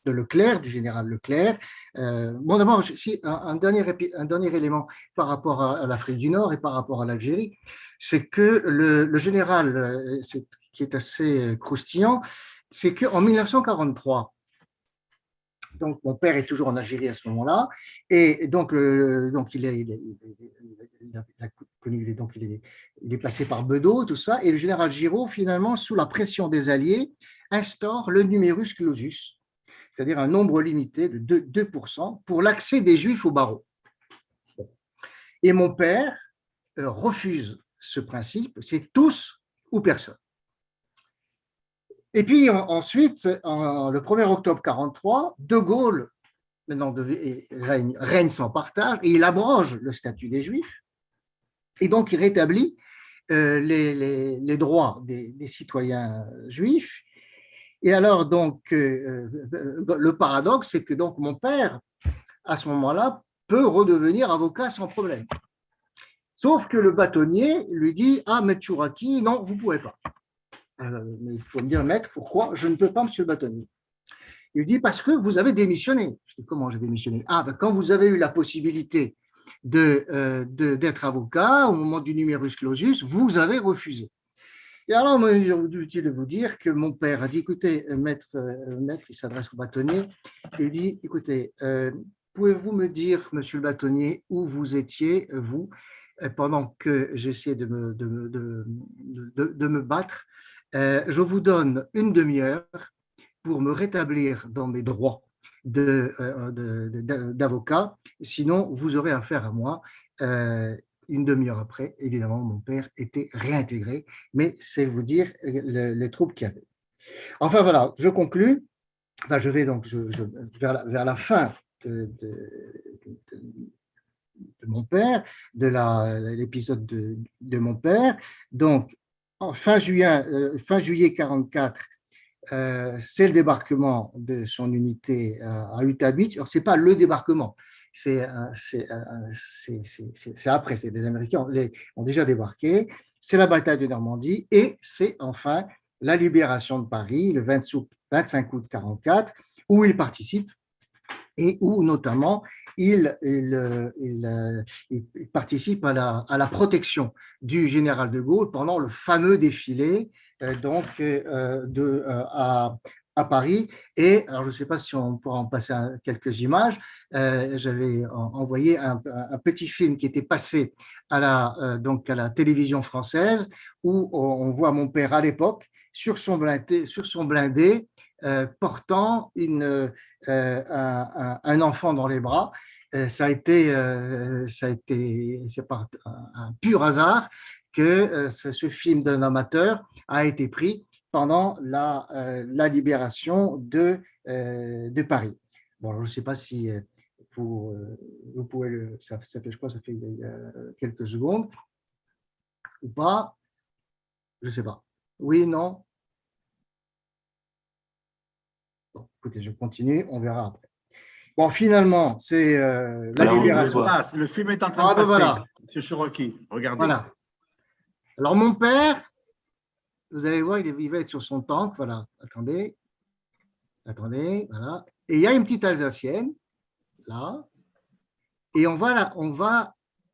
Leclerc, du général Leclerc. Bon, d'abord, un dernier élément par rapport à l'Afrique du Nord et par rapport à l'Algérie, c'est que le général, qui est assez croustillant, c'est qu'en 1943, donc mon père est toujours en Algérie à ce moment-là, et donc il est passé par Bedeau, tout ça, et le général Giraud, finalement, sous la pression des Alliés, instaure le numerus clausus, c'est-à-dire un nombre limité de 2% pour l'accès des Juifs au barreau. Et mon père refuse ce principe, c'est tous ou personne. Et puis ensuite, le 1er octobre 1943, De Gaulle maintenant règne sans partage, et il abroge le statut des Juifs, et donc il rétablit les droits des citoyens juifs. Et alors, donc, le paradoxe, c'est que donc, mon père, à ce moment-là, peut redevenir avocat sans problème. Sauf que le bâtonnier lui dit « Ah, Maître Chouraki, non, vous ne pouvez pas. » Mais il faut me dire, maître, pourquoi je ne peux pas, monsieur le bâtonnier? Il dit, parce que vous avez démissionné. Je dis, comment j'ai démissionné? Ah, ben, quand vous avez eu la possibilité d'être avocat, au moment du numerus clausus, vous avez refusé. Et alors, moi, il est utile de vous dire que mon père a dit, écoutez, maître, il s'adresse au bâtonnier, il dit, écoutez, pouvez-vous me dire, monsieur le bâtonnier, où vous étiez, vous, pendant que j'essayais de me battre? Je vous donne une demi-heure pour me rétablir dans mes droits d'avocat, sinon vous aurez affaire à moi. Une demi-heure après, évidemment, mon père était réintégré, mais c'est vous dire les troubles qu'il y avait. Enfin voilà, je conclus. Enfin, je vais donc vers la fin de mon père, de l'épisode de mon père. Donc, fin juillet 1944, c'est le débarquement de son unité à Utah Beach. Alors, ce n'est pas le débarquement, c'est après, les Américains ont déjà débarqué, c'est la bataille de Normandie et c'est enfin la libération de Paris le 25 août 1944, où il participe et où notamment il participe à la protection du général de Gaulle pendant le fameux défilé à Paris. Et alors, je ne sais pas si on pourra en passer quelques images. J'avais envoyé un petit film qui était passé à la télévision française où on voit mon père à l'époque sur son blindé portant un enfant dans les bras. C'est par un pur hasard que ce film d'un amateur a été pris pendant la libération de Paris. Bon, je ne sais pas si vous pouvez ça fait, je crois, ça fait quelques secondes ou pas. Je ne sais pas. Oui, non. Bon, écoutez, je continue, on verra après. Bon, finalement, c'est la libération. Le film est en train de passer, voilà. M. Cherokee, regardez. Voilà. Alors, mon père, vous allez voir, il va être sur son tank, voilà. Attendez, voilà. Et il y a une petite Alsacienne, là, et on va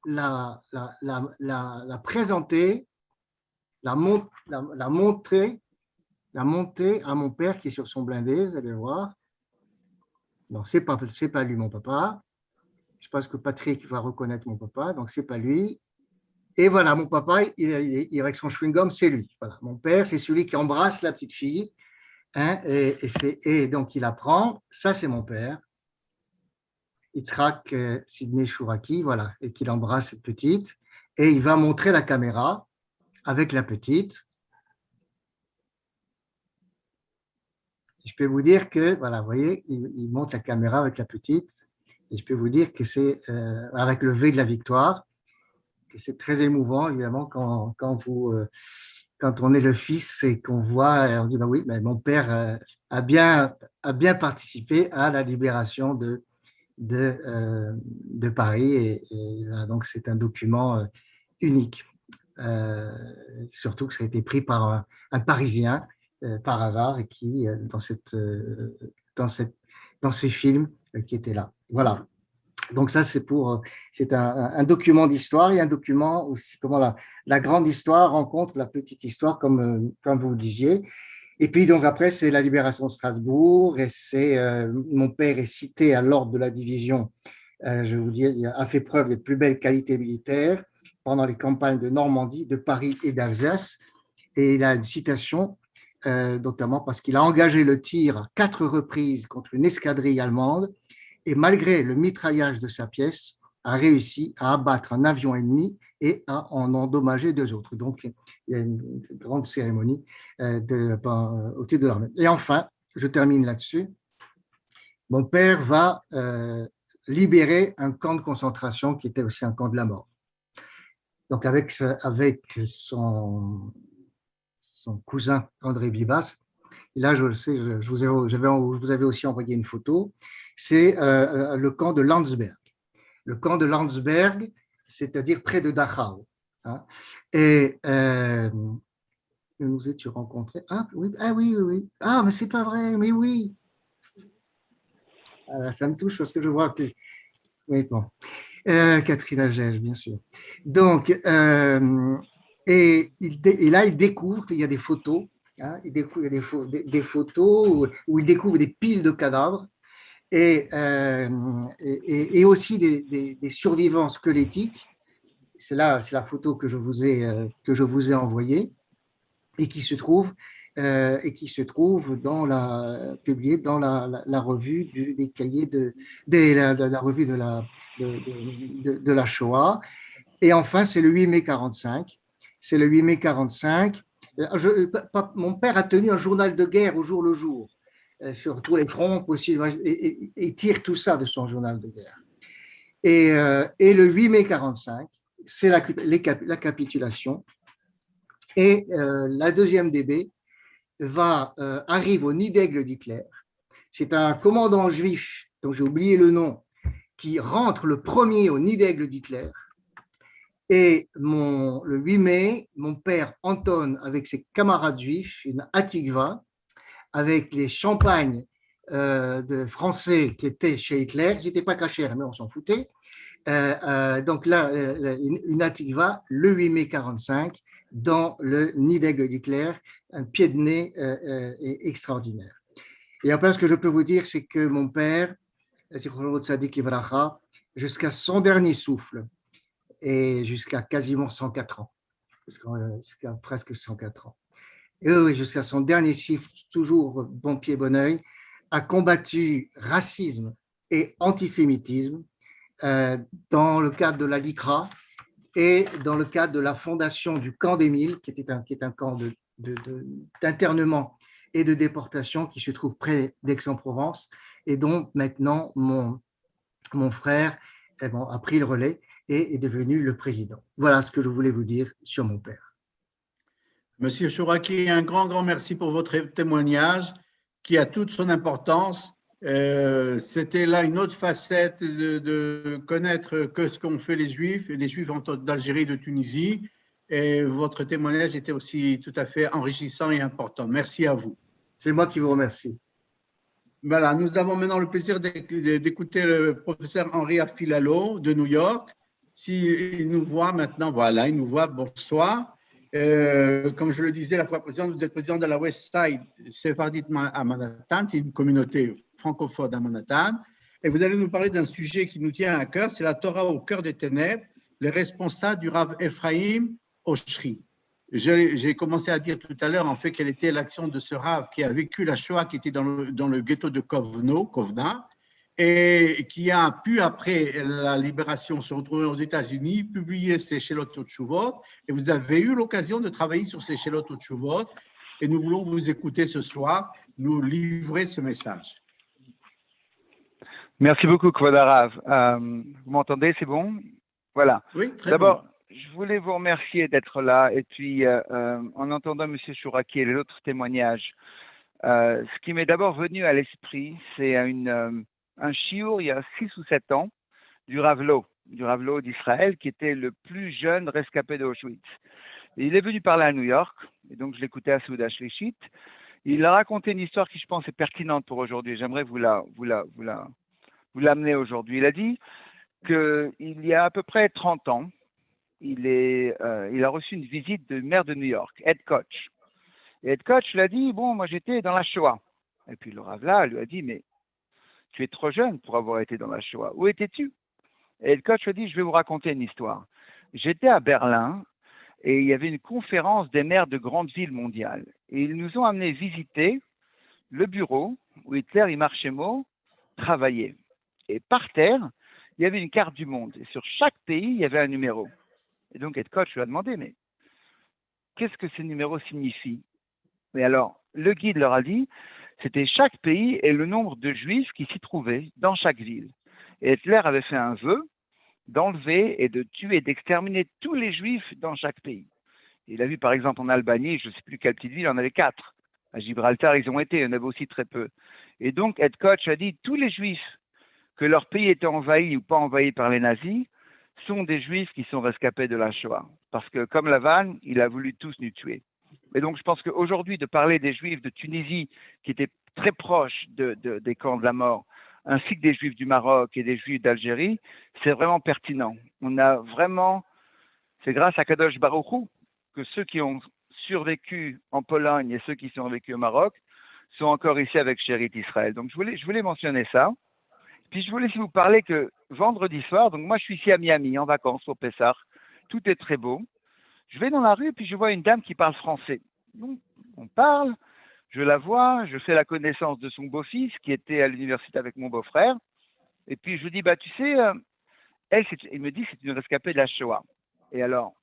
la présenter, la montrer à mon père qui est sur son blindé, vous allez voir. Non, c'est pas lui, mon papa. Je pense que Patrick va reconnaître mon papa, donc c'est pas lui. Et voilà, mon papa, il avec son chewing-gum, c'est lui. Voilà, mon père, c'est celui qui embrasse la petite fille, hein, et donc il apprend. Ça, c'est mon père, Yitzhak Sidney Chouraki, voilà, et qu'il embrasse cette petite. Et il va montrer la caméra avec la petite. Je peux vous dire que, voilà, vous voyez, il monte la caméra avec la petite, et je peux vous dire que c'est avec le V de la victoire, que c'est très émouvant, évidemment, quand on est le fils et qu'on voit, on dit, bah oui, mais mon père a bien participé à la libération de Paris, et donc c'est un document unique, surtout que ça a été pris par un Parisien, par hasard, et qui, dans ces films qui étaient là. Voilà. Donc ça, c'est un document d'histoire et un document aussi comment la grande histoire rencontre la petite histoire, comme vous le disiez. Et puis donc après, c'est la libération de Strasbourg, et mon père est cité à l'ordre de la division. Je vais vous dire, il a fait preuve des plus belles qualités militaires pendant les campagnes de Normandie, de Paris et d'Alsace. Et il a une citation, notamment parce qu'il a engagé le tir à 4 reprises contre une escadrille allemande, et malgré le mitraillage de sa pièce, a réussi à abattre un avion ennemi et à en endommager 2 autres. Donc, il y a une grande cérémonie au titre de l'armée. Et enfin, je termine là-dessus, mon père va libérer un camp de concentration qui était aussi un camp de la mort. Donc, avec son cousin André Bibas, et là, je le sais, je vous avais aussi envoyé une photo, c'est le camp de Landsberg. Le camp de Landsberg, c'est-à-dire près de Dachau. Hein. Et nous étions rencontrés. Ah oui, oui. Ah, mais c'est pas vrai, mais oui. Ça me touche parce que je vois que. Oui, bon. Catherine Agege, bien sûr. Donc, et là, il découvre qu'il y a des photos. Hein, il découvre des photos où il découvre des piles de cadavres. Et aussi des survivants squelettiques. C'est la photo que je vous ai envoyée et qui se trouve publiée dans la revue des cahiers la revue de la Shoah. Et enfin, c'est le 8 mai 45. C'est le 8 mai 45. Mon père a tenu un journal de guerre au jour le jour, sur tous les fronts possibles, et tire tout ça de son journal de guerre. Et le 8 mai 45, c'est la capitulation. Et la deuxième DB arrive au nid d'aigle d'Hitler. C'est un commandant juif, dont j'ai oublié le nom, qui rentre le premier au nid d'aigle d'Hitler. Et le 8 mai, mon père entonne avec ses camarades juifs une Hatikva avec les champagnes de français qui étaient chez Hitler. Ils n'étaient pas cachés, mais on s'en foutait. Donc là, une Hatikva le 8 mai 45 dans le nid d'aigle d'Hitler, un pied de nez extraordinaire. Et après, ce que je peux vous dire, c'est que mon père, jusqu'à son dernier souffle, et jusqu'à quasiment 104 ans, jusqu'à presque 104 ans. Et oui, jusqu'à son dernier souffle, toujours bon pied, bon oeil, a combattu racisme et antisémitisme dans le cadre de la LICRA et dans le cadre de la fondation du camp d'Émile, qui est un camp d'internement et de déportation qui se trouve près d'Aix-en-Provence et dont maintenant mon frère a pris le relais et est devenu le président. Voilà ce que je voulais vous dire sur mon père. Monsieur Chouraqui, un grand merci pour votre témoignage qui a toute son importance. C'était là une autre facette de connaître que ce qu'ont fait les Juifs d'Algérie et de Tunisie. Et votre témoignage était aussi tout à fait enrichissant et important. Merci à vous. C'est moi qui vous remercie. Voilà, nous avons maintenant le plaisir d'écouter le professeur Henri Afilalo de New York. S'il nous voit maintenant, voilà, il nous voit, bonsoir. Comme je le disais la fois précédente, vous êtes président de la West Side séphardite à Manhattan, c'est une communauté francophone à Manhattan, et vous allez nous parler d'un sujet qui nous tient à cœur, c'est la Torah au cœur des ténèbres, les responsables du Rav Ephraim Oshri. J'ai commencé à dire tout à l'heure en fait quelle était l'action de ce Rav qui a vécu la Shoah, qui était dans le ghetto de Kovna, et qui a pu, après la libération, se retrouver aux États-Unis, publier ses Shelot Tshuvot, et vous avez eu l'occasion de travailler sur ces Shelot Tshuvot, et nous voulons vous écouter ce soir, nous livrer ce message. Merci beaucoup, Kvod Harav. Vous m'entendez, c'est bon? Voilà. Oui, très D'abord, bon. je voulais vous remercier d'être là, et puis en entendant M. Chouraqui et les autres témoignages, ce qui m'est d'abord venu à l'esprit, c'est un chiour il y a 6 ou 7 ans du Rav Lo d'Israël, qui était le plus jeune rescapé d'Auschwitz. Et il est venu parler à New York, et donc je l'écoutais à Souda Shlichit. Il a raconté une histoire qui, je pense, est pertinente pour aujourd'hui. J'aimerais vous l'amener aujourd'hui. Il a dit qu'il y a à peu près 30 ans, il a reçu une visite de maire de New York, Ed Koch. Et Ed Koch lui a dit, bon, moi j'étais dans la Shoah. Et puis le Rav là lui a dit, mais tu es trop jeune pour avoir été dans la Shoah. Où étais-tu? Et Ed Koch lui a dit, je vais vous raconter une histoire. J'étais à Berlin et il y avait une conférence des maires de grandes villes mondiales. Et ils nous ont amené visiter le bureau où Hitler, Imar Shemo, travaillait. Et par terre, il y avait une carte du monde. Et sur chaque pays, il y avait un numéro. Et donc Ed Koch lui a demandé, mais qu'est-ce que ces numéros signifient? Et alors, le guide leur a dit, c'était chaque pays et le nombre de juifs qui s'y trouvaient dans chaque ville. Et Hitler avait fait un vœu d'enlever et de tuer, d'exterminer tous les juifs dans chaque pays. Il a vu par exemple en Albanie, je ne sais plus quelle petite ville, il y en avait 4. À Gibraltar, ils ont été, il y en avait aussi très peu. Et donc Ed Koch a dit, tous les juifs que leur pays était envahi ou pas envahi par les nazis sont des juifs qui sont rescapés de la Shoah. Parce que comme Laval, il a voulu tous nous tuer. Et donc je pense qu'aujourd'hui, de parler des juifs de Tunisie qui étaient très proches des camps de la mort, ainsi que des juifs du Maroc et des juifs d'Algérie, c'est vraiment pertinent. On a vraiment, c'est grâce à Kadosh Baruch Hu que ceux qui ont survécu en Pologne et ceux qui sont survécu au Maroc sont encore ici avec Shérit Israël. Donc je voulais mentionner ça. Puis je voulais aussi vous parler que vendredi soir, donc moi je suis ici à Miami en vacances au Pessah, tout est très beau. Je vais dans la rue et puis je vois une dame qui parle français. Donc on parle, je la vois, je fais la connaissance de son beau-fils qui était à l'université avec mon beau-frère. Et puis je lui dis, bah tu sais, il me dit c'est une rescapée de la Shoah. Et alors,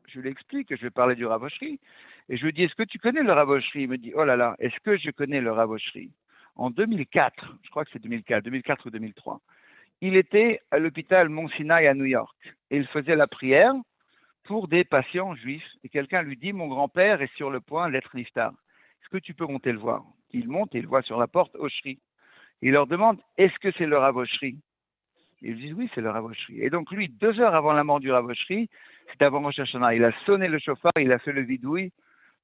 je lui explique que je vais parler du Rav Oshri. Et je lui dis, est-ce que tu connais le Rav Oshri? Il me dit, oh là là, est-ce que je connais le Rav Oshri? En 2004, je crois que c'est 2004 ou 2003, il était à l'hôpital Mont Sinai à New York. Et il faisait la prière pour des patients juifs. Et quelqu'un lui dit, mon grand-père est sur le point d'être niftar. Est-ce que tu peux monter le voir? Il monte et il voit sur la porte Oshri. Il leur demande, est-ce que c'est le Rav Oshri? Ils lui disent oui, c'est le Rav Oshri. Et donc lui, 2 heures avant la mort du Rav Oshri, c'était avant Rosh Hashanah, il a sonné le chauffard, il a fait le vidouille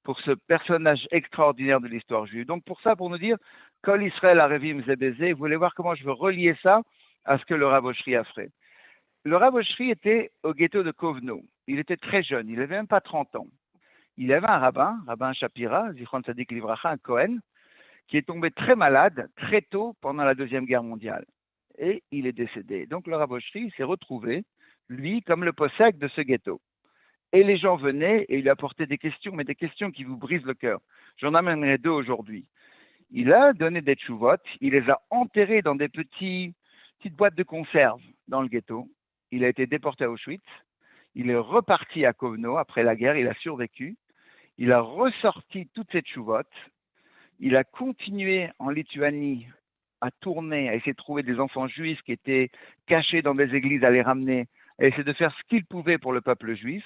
pour ce personnage extraordinaire de l'histoire juive. Donc pour ça, pour nous dire, Kol Israël Arevim Zebezé, vous voulez voir comment je veux relier ça à ce que le Rav Oshri a fait. Le Rav Oshri était au ghetto de Kovno. Il était très jeune, il n'avait même pas 30 ans. Il avait un rabbin Shapira, Zichron Tzadik Livracha, un Cohen, qui est tombé très malade très tôt pendant la Deuxième Guerre mondiale. Et il est décédé. Donc le Rav Oshri s'est retrouvé, lui, comme le possède de ce ghetto. Et les gens venaient et il apportait des questions, mais des questions qui vous brisent le cœur. J'en amènerai 2 aujourd'hui. Il a donné des tchouvot, il les a enterrés dans des petites boîtes de conserve dans le ghetto. Il a été déporté à Auschwitz. Il est reparti à Kovno après la guerre, il a survécu. Il a ressorti toutes ces tchouvot. Il a continué en Lituanie à tourner, à essayer de trouver des enfants juifs qui étaient cachés dans des églises, à les ramener, à essayer de faire ce qu'il pouvait pour le peuple juif.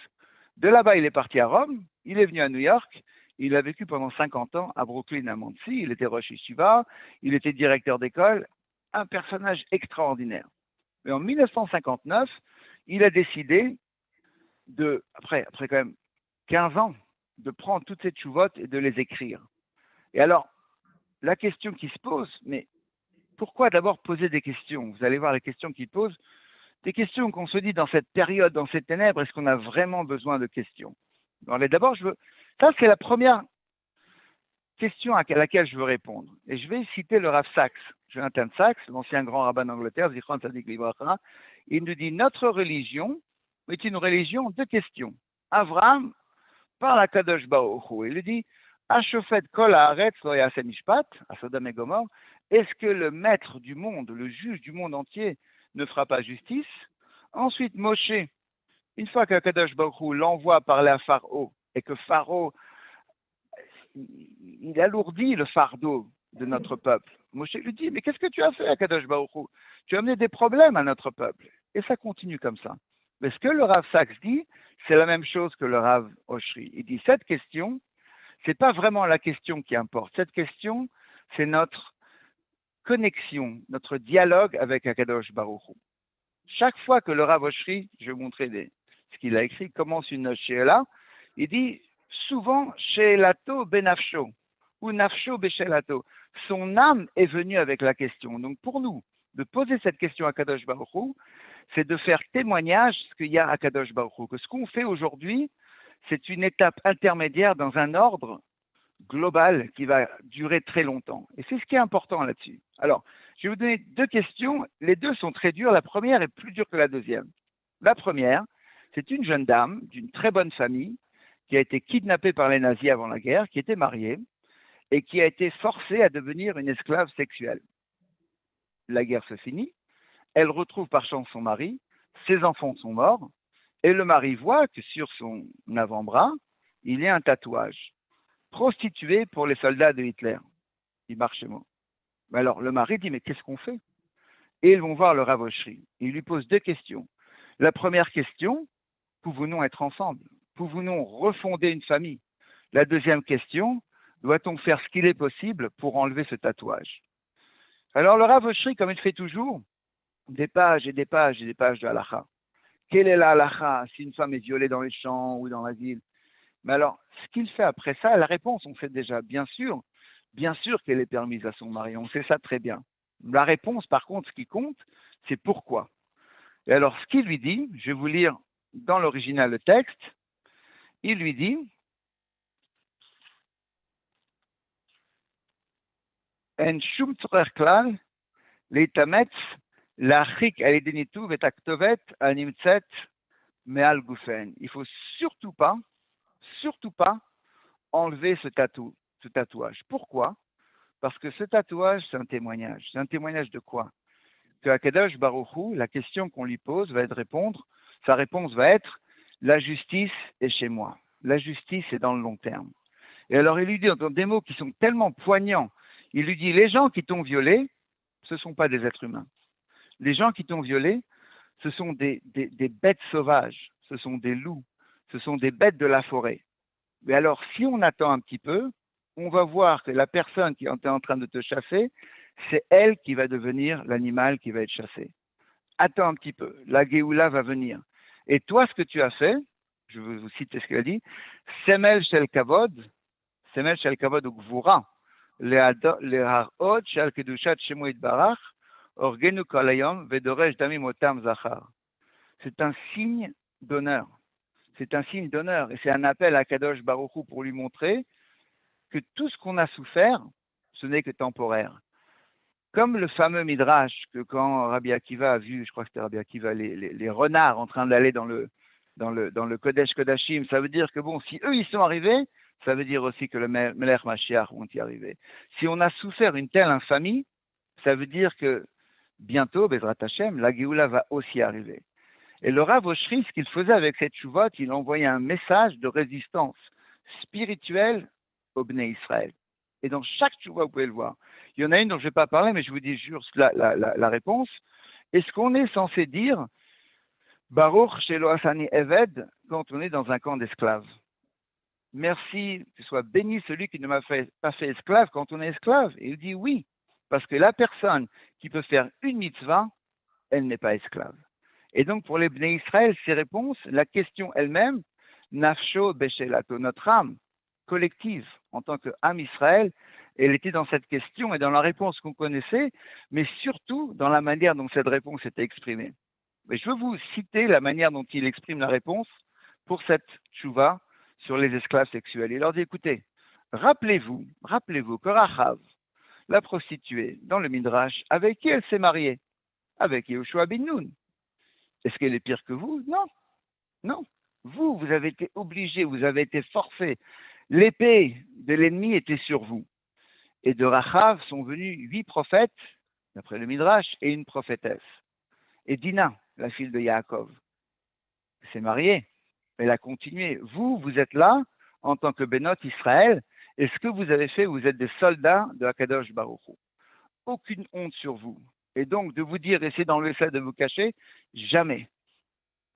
De là-bas, il est parti à Rome, il est venu à New York, il a vécu pendant 50 ans à Brooklyn, à Monsey, il était Rosh Yeshiva, il était directeur d'école, un personnage extraordinaire. Mais en 1959, il a décidé après quand même 15 ans, de prendre toutes ces tchouvotes et de les écrire. Et alors, la question qui se pose, mais pourquoi d'abord poser des questions? Vous allez voir les questions qu'il pose, des questions qu'on se dit dans cette période, dans ces ténèbres, est-ce qu'on a vraiment besoin de questions? Alors, d'abord, ça c'est la première question à laquelle je veux répondre. Et je vais citer le Rav Sachs, Jonathan Sachs, l'ancien grand rabbin d'Angleterre, Zichron Tzadik Livracha. Il nous dit, notre religion est une religion de questions. Avraham parle à Kadosh Baruch Hu. Il dit, Ashofet kol haaretz lo ya'aseh mishpat, à Sodome et Gomorrhe, est-ce que le maître du monde, le juge du monde entier, ne fera pas justice? Ensuite, Moshe, une fois que Kadosh Baruch Hu l'envoie parler à Pharaon, et que Pharaon, il alourdit le fardeau de notre peuple, Moshe lui dit, mais qu'est-ce que tu as fait à Kadosh Baruch Hu? Tu as amené des problèmes à notre peuple. Et ça continue comme ça. Mais ce que le Rav Sachs dit, c'est la même chose que le Rav Oshri. Il dit, cette question, c'est pas vraiment la question qui importe. Cette question, c'est notre connexion, notre dialogue avec Akadosh Baruch Hu. Chaque fois que le Rav Oshri, je vais vous montrer ce qu'il a écrit, commence une Sheela, il dit souvent Sheelato benafsho ou nafsho beshelato. Son âme est venue avec la question. Donc pour nous, de poser cette question à Akadosh Baruch Hu, c'est de faire témoignage ce qu'il y a à Kadosh Baruch Hu. Que ce qu'on fait aujourd'hui, c'est une étape intermédiaire dans un ordre global qui va durer très longtemps. Et c'est ce qui est important là-dessus. Alors, je vais vous donner 2 questions. Les 2 sont très dures. La première est plus dure que la deuxième. La première, c'est une jeune dame d'une très bonne famille qui a été kidnappée par les nazis avant la guerre, qui était mariée et qui a été forcée à devenir une esclave sexuelle. La guerre se finit. Elle retrouve par chance son mari, ses enfants sont morts, et le mari voit que sur son avant-bras, il y a un tatouage. Prostituée pour les soldats de Hitler. Il marche chez moi. Alors le mari dit, mais qu'est-ce qu'on fait? Et ils vont voir le Rav Oshri. Il lui pose 2 questions. La première question, pouvons-nous être ensemble? Pouvons-nous refonder une famille? La deuxième question, doit-on faire ce qu'il est possible pour enlever ce tatouage? Alors le Rav Oshri, comme il fait toujours, des pages et des pages et des pages de halakha. Quelle est la halakha si une femme est violée dans les champs ou dans la ville? Mais alors, ce qu'il fait après ça, la réponse, on sait déjà, bien sûr qu'elle est permise à son mari, on sait ça très bien. La réponse, par contre, ce qui compte, c'est pourquoi. Et alors, ce qu'il lui dit, je vais vous lire dans l'original le texte, il lui dit, En shum tzorech klal, leitametz, l'achik al-idenitu vetaktovet animtzet me'al gufen. Il faut surtout pas enlever ce tatouage. Pourquoi? Parce que ce tatouage, c'est un témoignage. C'est un témoignage de quoi? Que Akadosh Baruch Hu, la question qu'on lui pose va être sa réponse va être la justice est chez moi. La justice est dans le long terme. Et alors il lui dit dans des mots qui sont tellement poignants, il lui dit les gens qui t'ont violé, ce ne sont pas des êtres humains. Les gens qui t'ont violé, ce sont des bêtes sauvages, ce sont des loups, ce sont des bêtes de la forêt. Mais alors, si on attend un petit peu, on va voir que la personne qui est en train de te chasser, c'est elle qui va devenir l'animal qui va être chassé. attends un petit peu, la Géoula va venir. Et toi, ce que tu as fait, je vais vous citer ce qu'il a dit, Semel Shel Kavod ou Gvura, Leharot Shel Kedushat Shemo Yitbarach, Orgenu Kolayom, Vedoresh Damim Otam Zachar. C'est un signe d'honneur. C'est un signe d'honneur. Et c'est un appel à Kadosh Baruch Hu pour lui montrer que tout ce qu'on a souffert, ce n'est que temporaire. Comme le fameux Midrash que quand Rabbi Akiva a vu, je crois que c'était Rabbi Akiva, les renards en train d'aller dans le Kodesh Kodashim, ça veut dire que bon, si eux y sont arrivés, ça veut dire aussi que le Melech Mashiach vont y arriver. Si on a souffert une telle infamie, ça veut dire que bientôt, Bezrat Hashem, la Géoula va aussi arriver. Et le Rav Oshri, ce qu'il faisait avec cette chouvot, il envoyait un message de résistance spirituelle au Bnei Israël. Et dans chaque chouvot, vous pouvez le voir. Il y en a une dont je ne vais pas parler, mais je vous dis juste la réponse. Est-ce qu'on est censé dire Baruch Shelo Asani Eved quand on est dans un camp d'esclaves? Merci, que soit béni celui qui ne m'a pas fait esclave quand on est esclave. Et il dit oui, parce que la personne qui peut faire une mitzvah, elle n'est pas esclave. Et donc, pour les Bnei Israël, ces réponses, la question elle-même, Nafsho Beshelato, notre âme collective en tant qu'âme Israël, elle était dans cette question et dans la réponse qu'on connaissait, mais surtout dans la manière dont cette réponse était exprimée. Mais je veux vous citer la manière dont il exprime la réponse pour cette tchouva sur les esclaves sexuels. Il leur dit, écoutez, rappelez-vous que Rachav, la prostituée dans le Midrash, avec qui elle s'est mariée? Avec Yehoshua bin Nun. Est-ce qu'elle est pire que vous? Non, non. Vous avez été obligé, vous avez été forcé. L'épée de l'ennemi était sur vous. Et de Rachav sont venus 8 prophètes, d'après le Midrash, et une prophétesse. Et Dina, la fille de Yaakov, s'est mariée. Elle a continué. Vous êtes là, en tant que Bénot Israël, et ce que vous avez fait, vous êtes des soldats de Akadosh Baruch Hu. Aucune honte sur vous. Et donc, de vous dire, essayez d'enlever ça, de vous cacher, jamais.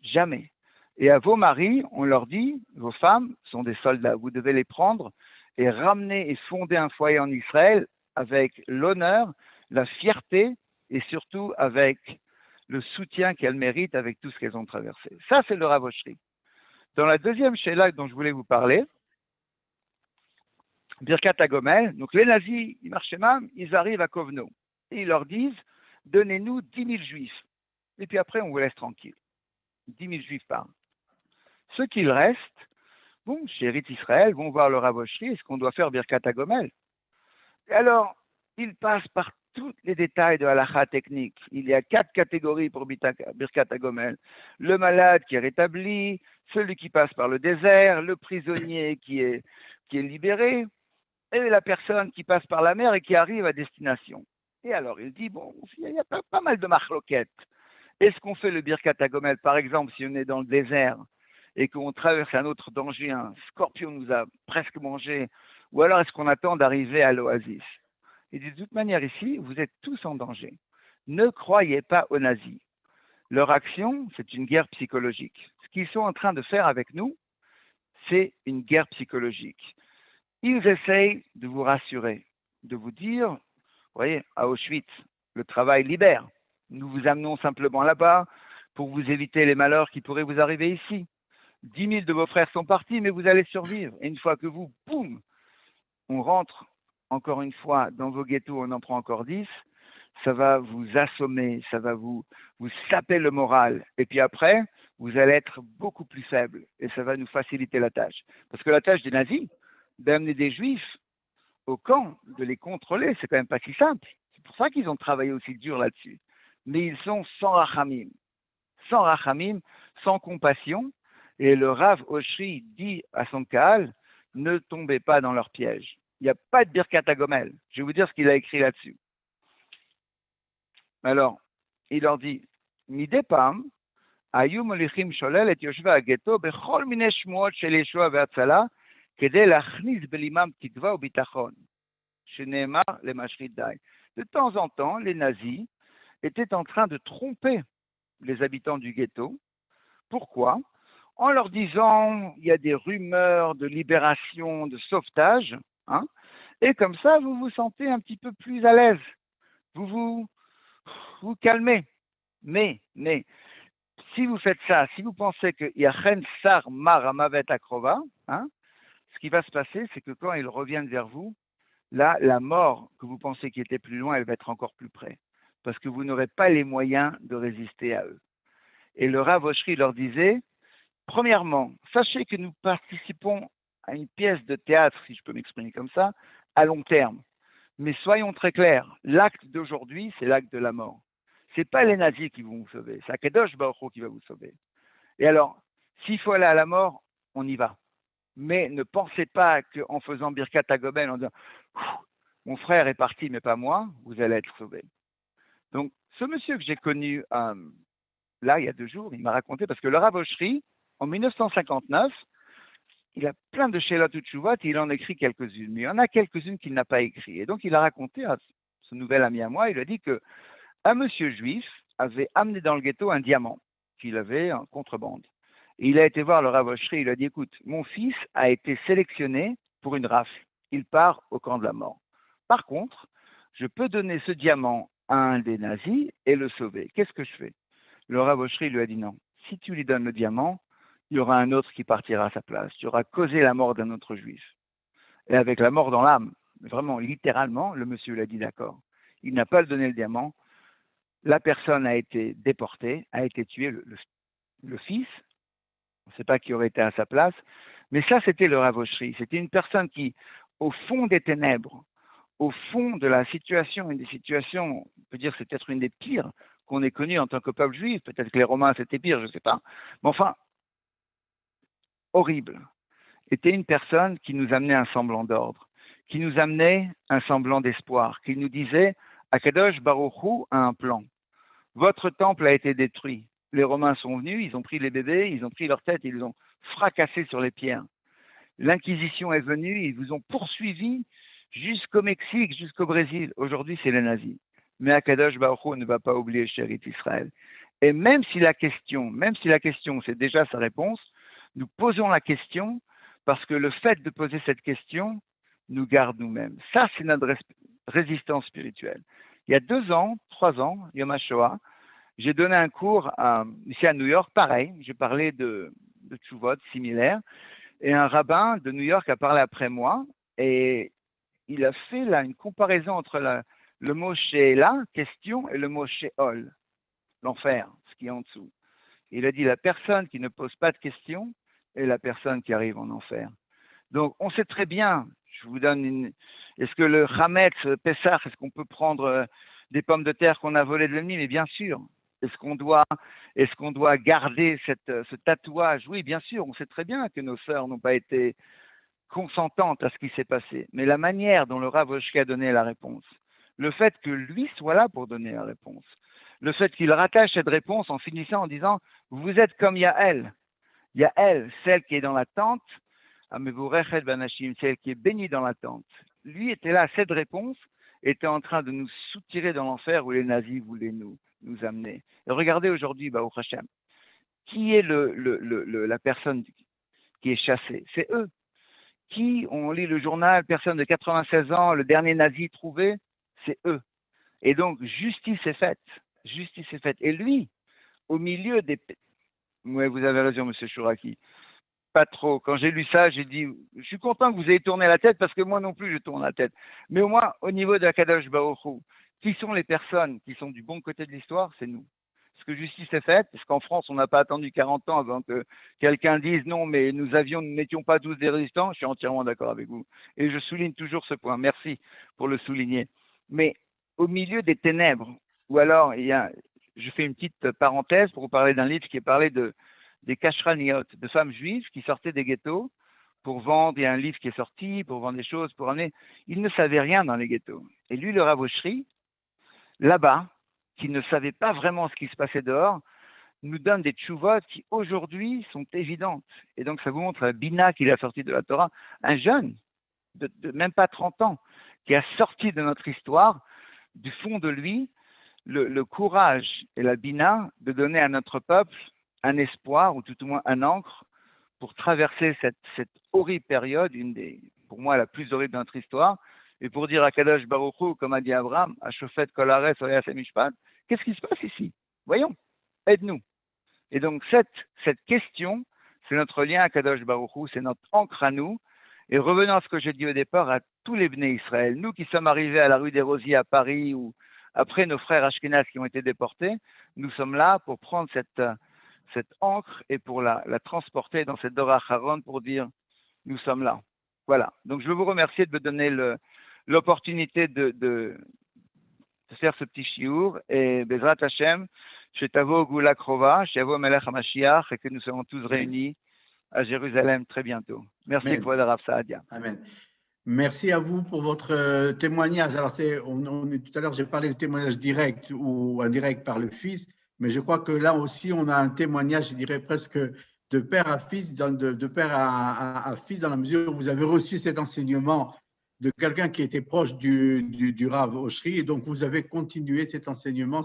Jamais. Et à vos maris, on leur dit, vos femmes sont des soldats. Vous devez les prendre et ramener et fonder un foyer en Israël avec l'honneur, la fierté et surtout avec le soutien qu'elles méritent avec tout ce qu'elles ont traversé. Ça, c'est le Rav Oshri. Dans la deuxième Sheila dont je voulais vous parler, Birkat HaGomel, donc les nazis, ils arrivent à Kovno et ils leur disent, donnez-nous 10 000 juifs. Et puis après, on vous laisse tranquille. 10 000 juifs par an. Ceux qui restent, bon, chérit Israël, vont voir le Rav Oshri, est-ce qu'on doit faire Birkat HaGomel? Et alors, ils passent par tous les détails de halakha technique. Il y a 4 catégories pour Birkat HaGomel. Le malade qui est rétabli, celui qui passe par le désert, le prisonnier qui est libéré, et la personne qui passe par la mer et qui arrive à destination. Et alors, il dit, bon, il y a pas mal de marloquettes. Est-ce qu'on fait le Birkat HaGomel, par exemple, si on est dans le désert et qu'on traverse un autre danger, un scorpion nous a presque mangé, ou alors est-ce qu'on attend d'arriver à l'oasis? Et de toute manière, ici, vous êtes tous en danger. Ne croyez pas aux nazis. Leur action, c'est une guerre psychologique. Ce qu'ils sont en train de faire avec nous, c'est une guerre psychologique. Ils essayent de vous rassurer, de vous dire, vous voyez, à Auschwitz, le travail libère. Nous vous amenons simplement là-bas pour vous éviter les malheurs qui pourraient vous arriver ici. 10 000 de vos frères sont partis, mais vous allez survivre. Et une fois que vous, boum, on rentre encore une fois dans vos ghettos, on en prend encore 10, ça va vous assommer, ça va vous saper le moral. Et puis après, vous allez être beaucoup plus faible et ça va nous faciliter la tâche. Parce que la tâche des nazis, d'amener des juifs au camp, de les contrôler, c'est quand même pas si simple. C'est pour ça qu'ils ont travaillé aussi dur là-dessus. Mais ils sont sans rachamim, sans compassion. Et le Rav Oshri dit à son Kahal, ne tombez pas dans leur piège. Il n'y a pas de Birkat HaGomel. Je vais vous dire ce qu'il a écrit là-dessus. Alors, il leur dit, Midepam, היו מוליכים שולל את יושבי הגטו בכל מיני שמועות של ישועה והצלה, כדי להכניס בלימם תקווה וביטחון, שנאמר למשחית די. De temps en temps, les nazis étaient en train de tromper les habitants du ghetto. Pourquoi? En leur disant, il y a des rumeurs de libération, de sauvetage, hein, et comme ça, vous vous sentez un petit peu plus à l'aise. Vous calmez. Mais, si vous faites ça, si vous pensez que Yachen Sar Mar Amavet Akrova, hein, ce qui va se passer, c'est que quand ils reviennent vers vous, là, la mort que vous pensez qui était plus loin, elle va être encore plus près. Parce que vous n'aurez pas les moyens de résister à eux. Et le Rav Oshri leur disait, premièrement, sachez que nous participons à une pièce de théâtre, si je peux m'exprimer comme ça, à long terme. Mais soyons très clairs, l'acte d'aujourd'hui, c'est l'acte de la mort. Ce n'est pas les nazis qui vont vous sauver, c'est Akadosh Baruch Hu qui va vous sauver. Et alors, s'il faut aller à la mort, on y va. Mais ne pensez pas qu'en faisant Birkat HaGoben, en disant « mon frère est parti, mais pas moi », vous allez être sauvé. Donc, ce monsieur que j'ai connu là, il y a 2 jours, il m'a raconté, parce que le Rav Oshri, en 1959, il a plein de Shelot Utshuvot et il en écrit quelques-unes, mais il y en a quelques-unes qu'il n'a pas écrites. Et donc, il a raconté à ce nouvel ami à moi, il a dit qu'un monsieur juif avait amené dans le ghetto un diamant qu'il avait en contrebande. Et il a été voir le Rav Oshri, il a dit, écoute, mon fils a été sélectionné pour une rafle. Il part au camp de la mort. Par contre, je peux donner ce diamant à un des nazis et le sauver. Qu'est-ce que je fais? Le Rav Oshri lui a dit non. Si tu lui donnes le diamant, il y aura un autre qui partira à sa place. Tu auras causé la mort d'un autre juif. Et avec la mort dans l'âme, vraiment, littéralement, le monsieur l'a dit d'accord. Il n'a pas donné le diamant. La personne a été déportée, a été tuée, le fils. On ne sait pas qui aurait été à sa place. Mais ça, c'était le Rav Oshri. C'était une personne qui, au fond des ténèbres, au fond de la situation, une des situations, on peut dire que c'est peut-être une des pires qu'on ait connues en tant que peuple juif, peut-être que les Romains c'était pire, je ne sais pas, mais enfin, horrible, était une personne qui nous amenait un semblant d'ordre, qui nous amenait un semblant d'espoir, qui nous disait, Akadosh Baruch Hu a un plan, votre temple a été détruit, les Romains sont venus, ils ont pris les bébés, ils ont pris leur tête, ils les ont fracassés sur les pierres, l'Inquisition est venue, ils vous ont poursuivis jusqu'au Mexique, jusqu'au Brésil. Aujourd'hui, c'est les nazis. Mais Akadosh Baruch Hu ne va pas oublier Chérit Israël. Et même si la question, c'est déjà sa réponse, nous posons la question parce que le fait de poser cette question nous garde nous-mêmes. Ça, c'est notre résistance spirituelle. Il y a 2 ans, 3 ans, Yom HaShoah, j'ai donné un cours ici à New York, pareil, j'ai parlé de tshuvot similaires, et un rabbin de New York a parlé après moi, et il a fait là une comparaison entre le mot She'ela, question, et le mot She'ol, l'enfer, ce qui est en dessous. Il a dit la personne qui ne pose pas de questions est la personne qui arrive en enfer. Donc, on sait très bien, je vous donne est-ce que le Hametz, Pessah, est-ce qu'on peut prendre des pommes de terre qu'on a volées de l'ennemi? Mais bien sûr. Est-ce qu'on doit garder ce tatouage? Oui, bien sûr, on sait très bien que nos sœurs n'ont pas été consentantes à ce qui s'est passé. Mais la manière dont le Rav Oshri a donné la réponse, le fait que lui soit là pour donner la réponse, le fait qu'il rattache cette réponse en finissant en disant « Vous êtes comme Yael ». Yael, celle qui est dans la tente, Amevurechet Banashim, celle qui est bénie dans la tente. Lui était là, cette réponse était en train de nous soutirer dans l'enfer où les nazis voulaient nous amener. Et regardez aujourd'hui, Baruch Hashem, qui est la personne qui est chassée? C'est eux. Qui, on lit le journal, personne de 96 ans, le dernier nazi trouvé, c'est eux. Et donc, justice est faite. Justice est faite. Et lui, au milieu des... Oui, vous avez raison, M. Chouraki. Pas trop. Quand j'ai lu ça, j'ai dit, je suis content que vous ayez tourné la tête parce que moi non plus, je tourne la tête. Mais au moins, au niveau de la Kadosh Baruch Hu, qui sont les personnes qui sont du bon côté de l'histoire? C'est nous. Parce que justice est faite, parce qu'en France, on n'a pas attendu 40 ans avant que quelqu'un dise non, mais nous n'étions pas tous des résistants. Je suis entièrement d'accord avec vous. Et je souligne toujours ce point. Merci pour le souligner. Mais au milieu des ténèbres, ou alors, je fais une petite parenthèse pour vous parler d'un livre qui est parlé des kashraniot, de femmes juives qui sortaient des ghettos pour vendre. Il y a un livre qui est sorti pour vendre des choses, pour amener. Ils ne savaient rien dans les ghettos. Et lui, le Rav Oshri, là-bas, qui ne savait pas vraiment ce qui se passait dehors, nous donne des tshuvot qui aujourd'hui sont évidentes. Et donc ça vous montre la bina qu'il a sorti de la Torah, un jeune de même pas 30 ans, qui a sorti de notre histoire, du fond de lui, le courage et la bina de donner à notre peuple un espoir, ou tout au moins un ancre, pour traverser cette horrible période, pour moi la plus horrible de notre histoire, et pour dire à Kadosh Baruch Hu, comme a dit Abraham, à Shofet Kol Haaretz Oyas Mishpat, qu'est-ce qui se passe ici? Voyons, aide-nous. Et donc, cette question, c'est notre lien à Kadosh Baruch Hu, c'est notre ancre à nous. Et revenons à ce que j'ai dit au départ, à tous les Bnei Israël, nous qui sommes arrivés à la rue des Rosiers à Paris, ou après nos frères Ashkenaz qui ont été déportés, nous sommes là pour prendre cette encre et pour la transporter dans cette Dora Haron pour dire nous sommes là. Voilà. Donc je veux vous remercier de me donner l'opportunité de faire ce petit chiour et Bezrat Hashem, Shetavo Gula Krova, Shetavo Melech HaMashiach, et que nous serons tous réunis à Jérusalem très bientôt. Merci, Kvod Rav Saadia. Amen. Merci à vous pour votre témoignage. Alors, tout à l'heure, j'ai parlé de témoignage direct ou indirect par le Fils, mais je crois que là aussi, on a un témoignage, je dirais presque de père à fils, de père à fils, dans la mesure où vous avez reçu cet enseignement de quelqu'un qui était proche du Rav Oshri, et donc vous avez continué cet enseignement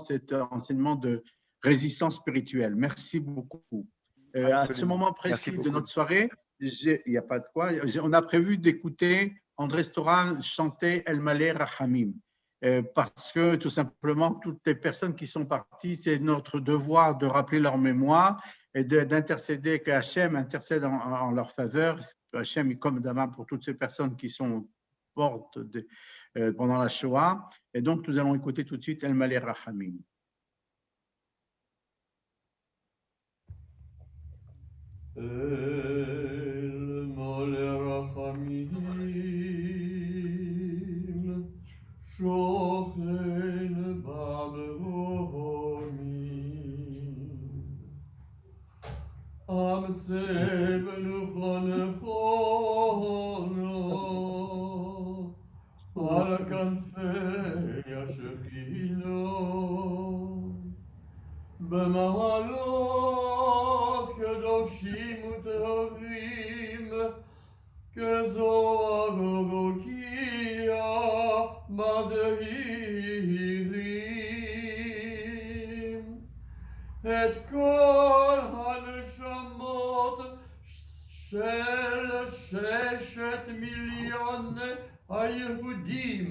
de résistance spirituelle. Merci beaucoup. À ce moment précis de notre soirée, il n'y a pas de quoi, on a prévu d'écouter André Storan chanter El Malé Rachamim, parce que tout simplement, toutes les personnes qui sont parties, c'est notre devoir de rappeler leur mémoire et d'intercéder, que Hachem intercède en leur faveur. Hachem est comme d'abord pour toutes ces personnes qui sont mortes pendant la Shoah. Et donc, nous allons écouter tout de suite El Malé Rachamim. El Malé Rachamim Shochen Babronim Amtze Benuchonechono Al Kanfei Ashechino B'mahalot Kedoshim Utehavim Kezohar Rokia Mazehirim Et Kol HaNeshamot Shel 6,000,000 HaYehudim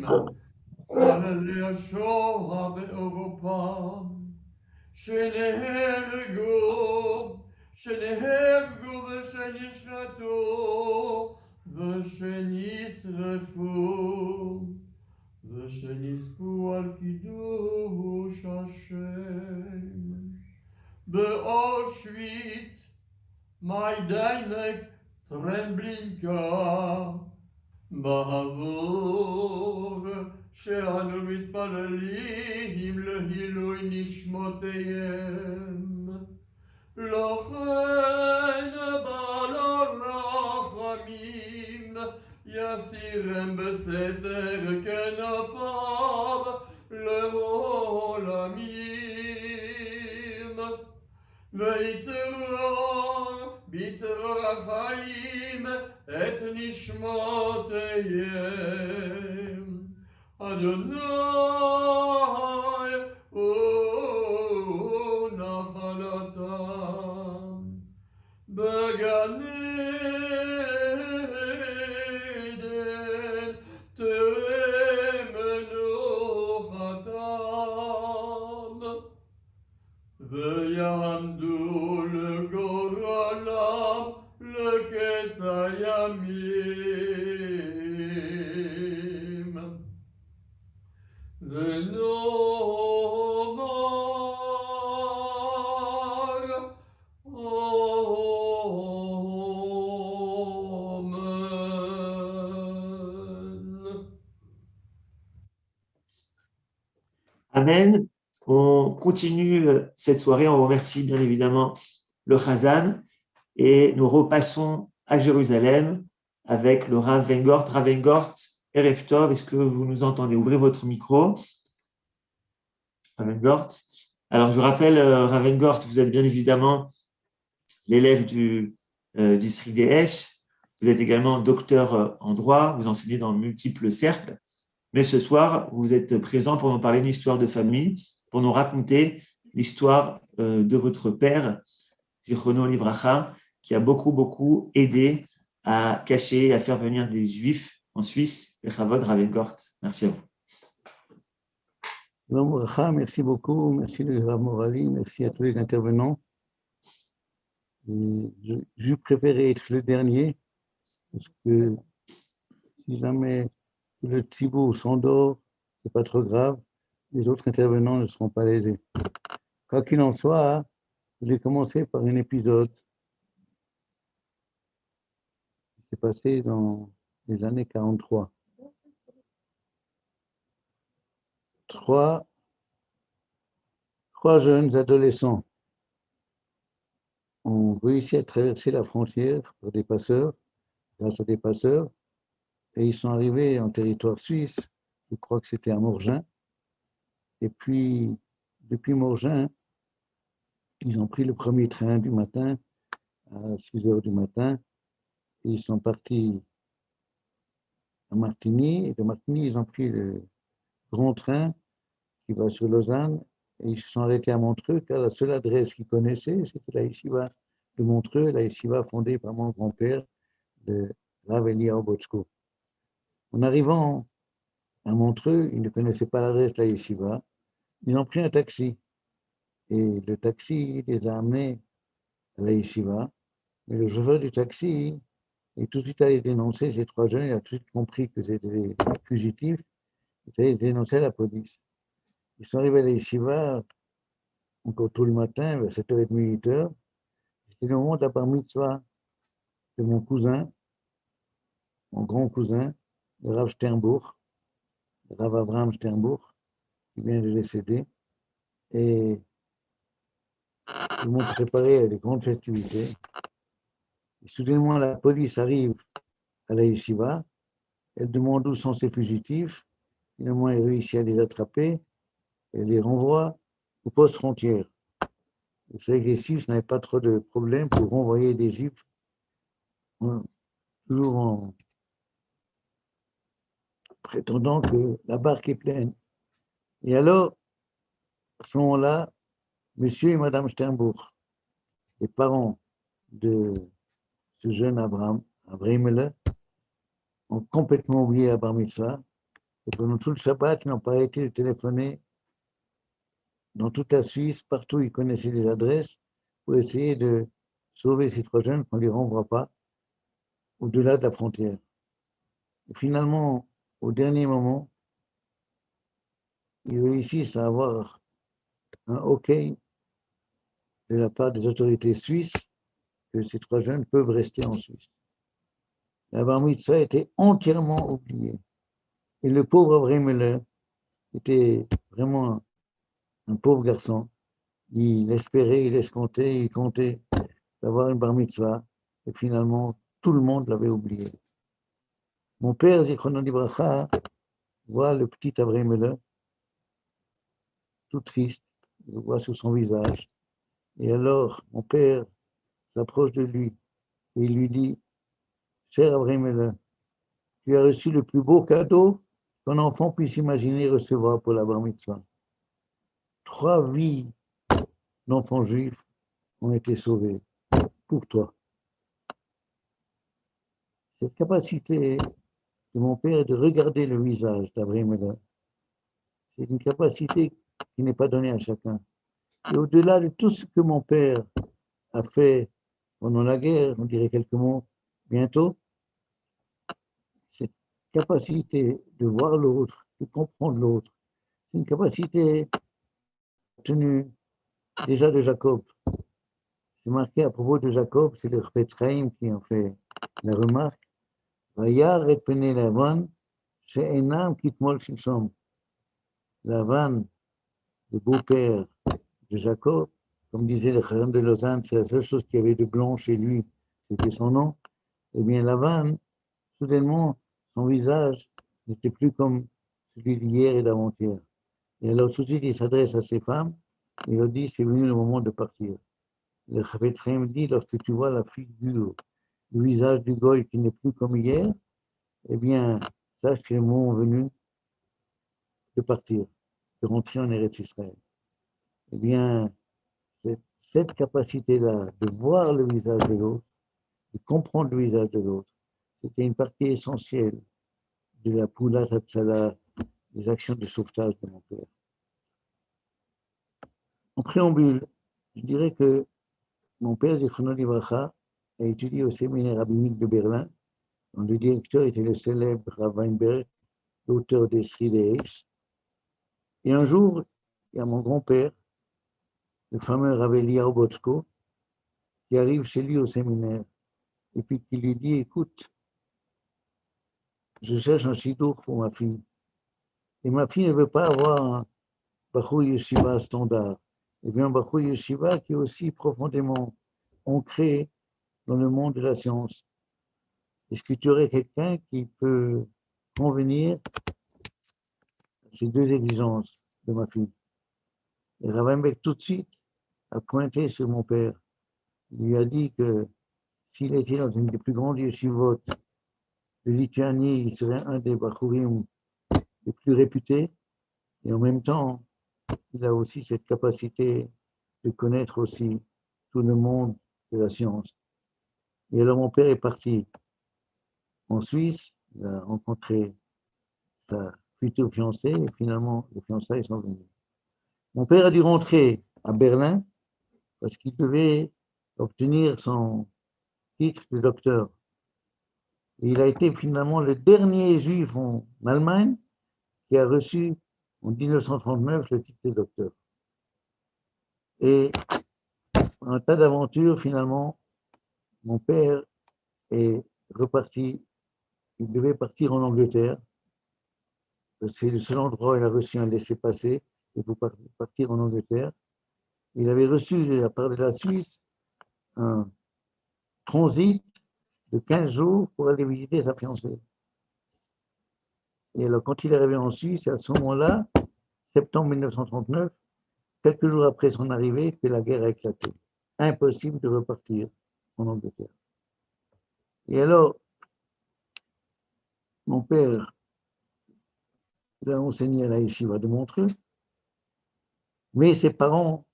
Khalei HaShoah Be'Europa שנהרגו ושנשחטו ושנשרפו ושנספו על קידוש השם באושוויץ מיידנק טרמבלינקה בעבור שאנו מתפללים להילוי נשמותיהם. לכן בעל הרחמים יסירם בסתר כנפיו לעולמים. ויצרור בצרור החיים את נשמותיהם. אדוני הוא נחלתם בגן עדן תהיה מנוחתם ויעמדו לגורלם לקץ הימים. ונאמר Amen. On continue cette soirée. On remercie bien évidemment le Chazan et nous repassons à Jérusalem avec le Rav Weingort. Rav Weingort, Erev Tov, est-ce que vous nous entendez? Ouvrez votre micro. Rav Weingort. Alors, je rappelle, Rav Weingort, vous êtes bien évidemment l'élève du Sri Esh. Vous êtes également docteur en droit. Vous enseignez dans multiples cercles. Mais ce soir, vous êtes présent pour nous parler d'une histoire de famille, pour nous raconter l'histoire de votre père, Zichrono Livracha, qui a beaucoup aidé à cacher, à faire venir des Juifs en Suisse, le Chavod Rav Weingort. Merci à vous. Shalom Bracha, merci beaucoup, merci le Rav Morali, merci à tous les intervenants. Je préférais être le dernier, parce que si jamais le Tzibour s'endort, c'est pas trop grave, les autres intervenants ne seront pas lésés. Quoi qu'il en soit, je vais commencer par un épisode qui s'est passé dans les années 43. Trois jeunes adolescents ont réussi à traverser la frontière par des passeurs, grâce à des passeurs, et ils sont arrivés en territoire suisse, je crois que c'était à Morgin, et puis depuis Morgin, ils ont pris le premier train du matin à 6 heures du matin, et ils sont partis à Martigny, et de Martigny, ils ont pris le grand train qui va sur Lausanne, et ils se sont arrêtés à Montreux, car la seule adresse qu'ils connaissaient, c'était la yeshiva de Montreux, la yeshiva fondée par mon grand-père, de Rav Eliyahu Bochko. En arrivant à Montreux, ils ne connaissaient pas l'adresse de la yeshiva, ils ont pris un taxi, et le taxi les a amenés à la yeshiva, mais le chauffeur du taxi est tout de suite allé dénoncer ces trois jeunes, il a tout de suite compris que c'était des fugitifs, il est allé dénoncer à la police. Ils sont arrivés à la yeshiva, encore tout le matin, vers 7h30, 8h. C'était le moment de la bar mitzvah de mon cousin, mon grand cousin, le Rav Sternbuch, le Rav Abraham Sternbuch, qui vient de décéder. Et tout le monde se préparait à des grandes festivités. Et soudainement, la police arrive à la yeshiva, elle demande où sont ces fugitifs. Finalement, elle réussit à les attraper et les renvoie au poste frontière. Vous savez que les Suisses n'avaient pas trop de problèmes pour renvoyer des Juifs, toujours en prétendant que la barque est pleine. Et alors, à ce moment-là, monsieur et madame Sternbuch, les parents de ce jeune Abraham Mele, ont complètement oublié la bar mitzvah. Et pendant tout le Shabbat, ils n'ont pas arrêté de téléphoner dans toute la Suisse, partout ils connaissaient les adresses, pour essayer de sauver ces trois jeunes qu'on ne les renvoie pas au-delà de la frontière. Et finalement, au dernier moment, ils réussissent à avoir un OK de la part des autorités suisses que ces trois jeunes peuvent rester en Suisse. La bar mitzvah était entièrement oubliée. Et le pauvre Abraham Mele était vraiment un pauvre garçon. Il espérait, il escomptait, il comptait d'avoir une bar mitzvah. Et finalement, tout le monde l'avait oublié. Mon père, Zichrono Libracha, voit le petit Abraham Mele, tout triste, il le voit sur son visage. Et alors, mon père s'approche de lui et il lui dit, cher Abraham Mele, tu as reçu le plus beau cadeau qu'un enfant puisse imaginer recevoir pour la bar mitzvah. 3 vies d'enfants juifs ont été sauvées pour toi. Cette capacité de mon père de regarder le visage d'Abraham Mele, c'est une capacité qui n'est pas donnée à chacun. Et au-delà de tout ce que mon père a fait pendant la guerre, on dirait quelques mots bientôt, cette capacité de voir l'autre, de comprendre l'autre, c'est une capacité obtenue déjà de Jacob. C'est marqué à propos de Jacob, c'est le Chafetz Chaim qui en fait la remarque. Vayar et pene Lavan, she'enam kitmol shilshom. Lavan, le beau-père de Jacob, comme disait le Chacham de Lausanne, c'est la seule chose qu'il y avait de blanc chez lui, c'était son nom. Eh bien, Lavan, soudainement, son visage n'était plus comme celui d'hier et d'avant-hier. Et alors, tout de suite, il s'adresse à ses femmes, il leur dit, c'est venu le moment de partir. Le Chafetz Chaim dit, lorsque tu vois la figure, le visage du goy qui n'est plus comme hier, eh bien, sache que le moment est venu de partir, de rentrer en Eretz Israël. Eh bien, cette capacité-là de voir le visage de l'autre, de comprendre le visage de l'autre, c'était une partie essentielle de la Poulat Hatzala, des actions de sauvetage de mon père. En préambule, je dirais que mon père, Zichrono Livracha, a étudié au séminaire rabbinique de Berlin, dont le directeur était le célèbre Rav Weinberg, l'auteur des Sri Deis. Et un jour, il y a mon grand-père, le fameux Rav Eliyahu Botsko, qui arrive chez lui au séminaire, et puis qui lui dit, écoute, je cherche un shidour pour ma fille. Et ma fille ne veut pas avoir un Bachou Yeshiva standard. Et bien un Bachou Yeshiva qui est aussi profondément ancré dans le monde de la science. Est-ce que tu aurais quelqu'un qui peut convenir à ces deux exigences de ma fille? Et Rav Weinberg tout de suite a pointé sur mon père. Il lui a dit que s'il était dans une des plus grandes yeshivot de Lituanie, il serait un des Bachurim les plus réputés. Et en même temps, il a aussi cette capacité de connaître aussi tout le monde de la science. Et alors mon père est parti en Suisse, il a rencontré sa future fiancée et finalement les fiançailles sont venues. Mon père a dû rentrer à Berlin parce qu'il devait obtenir son titre de docteur. Et il a été finalement le dernier juif en Allemagne qui a reçu en 1939 le titre de docteur. Et un tas d'aventures, finalement, mon père est reparti, il devait partir en Angleterre. C'est le seul endroit où il a reçu un laissez-passer, c'est pour partir en Angleterre. Il avait reçu de la part de la Suisse un transit de 15 jours pour aller visiter sa fiancée. Et alors, quand il est arrivé en Suisse, à ce moment-là, septembre 1939, quelques jours après son arrivée, que la guerre a éclaté. Impossible de repartir en Angleterre. Et alors, mon père, il a enseigné à la yeshiva de Montreux, mais ses parents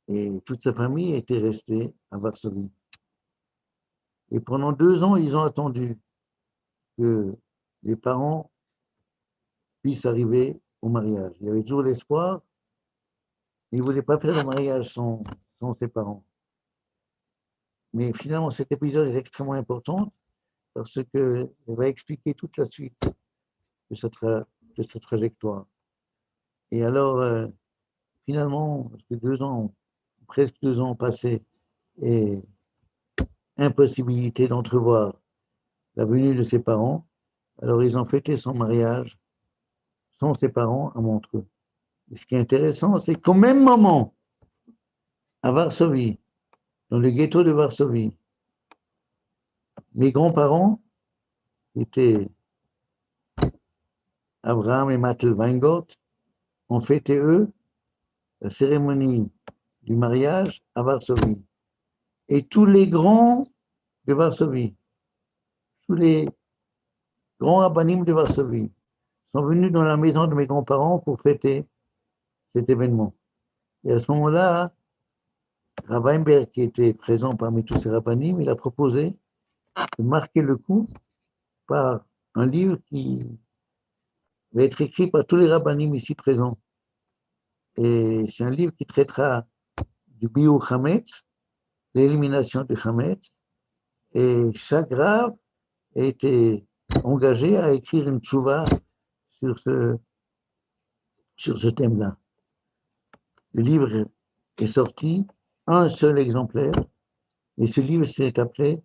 et toute sa famille étaient restés à Varsovie. Et pendant 2 ans, ils ont attendu que les parents puissent arriver au mariage. Il y avait toujours l'espoir, mais ils ne voulaient pas faire le mariage sans ses parents. Mais finalement, cet épisode est extrêmement important parce qu'il va expliquer toute la suite de cette trajectoire. Et alors, finalement, parce que 2 ans, presque 2 ans passés, et impossibilité d'entrevoir la venue de ses parents, alors ils ont fêté son mariage sans ses parents à Montreux. Et ce qui est intéressant, c'est qu'au même moment, à Varsovie, dans le ghetto de Varsovie, mes grands-parents étaient Abraham et Mattel Weingart, ont fêté, eux, la cérémonie du mariage à Varsovie. Et tous les grands de Varsovie, tous les grands rabbinim de Varsovie sont venus dans la maison de mes grands-parents pour fêter cet événement. Et à ce moment-là, Rav Weinberg, qui était présent parmi tous ces rabbinim, il a proposé de marquer le coup par un livre qui va être écrit par tous les rabbinim ici présents. Et c'est un livre qui traitera du biur Hametz, l'élimination du Hametz, et chaque Rav a été engagé à écrire une tchouva sur ce thème-là. Le livre est sorti, un seul exemplaire, et ce livre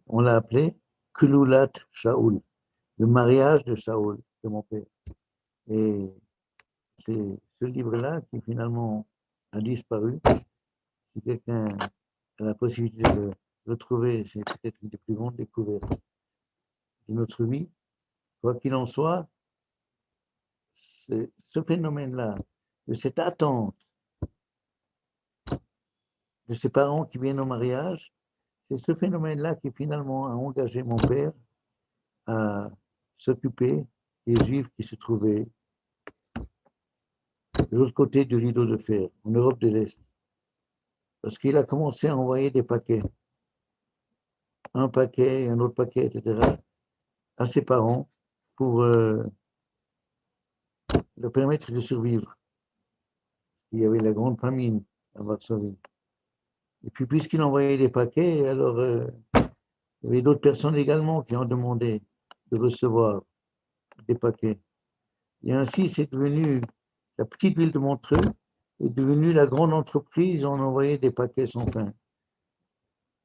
on l'a appelé Kululat Shaul, le mariage de Shaul, de mon père. Et c'est ce livre-là qui finalement a disparu. Si quelqu'un a la possibilité de le trouver, c'est peut-être une des plus grandes découvertes de notre vie. Quoi qu'il en soit, ce phénomène-là, de cette attente de ses parents qui viennent au mariage, c'est ce phénomène-là qui finalement a engagé mon père à s'occuper des Juifs qui se trouvaient de l'autre côté du rideau de fer, en Europe de l'Est. Parce qu'il a commencé à envoyer des paquets, un paquet, un autre paquet, etc., à ses parents pour leur permettre de survivre. il y avait la grande famine à Varsovie. Et puis, puisqu'il envoyait des paquets, alors il y avait d'autres personnes également qui ont demandé de recevoir des paquets. Et ainsi, c'est devenu la petite ville de Montreux, est devenue la grande entreprise. On envoyait des paquets sans fin.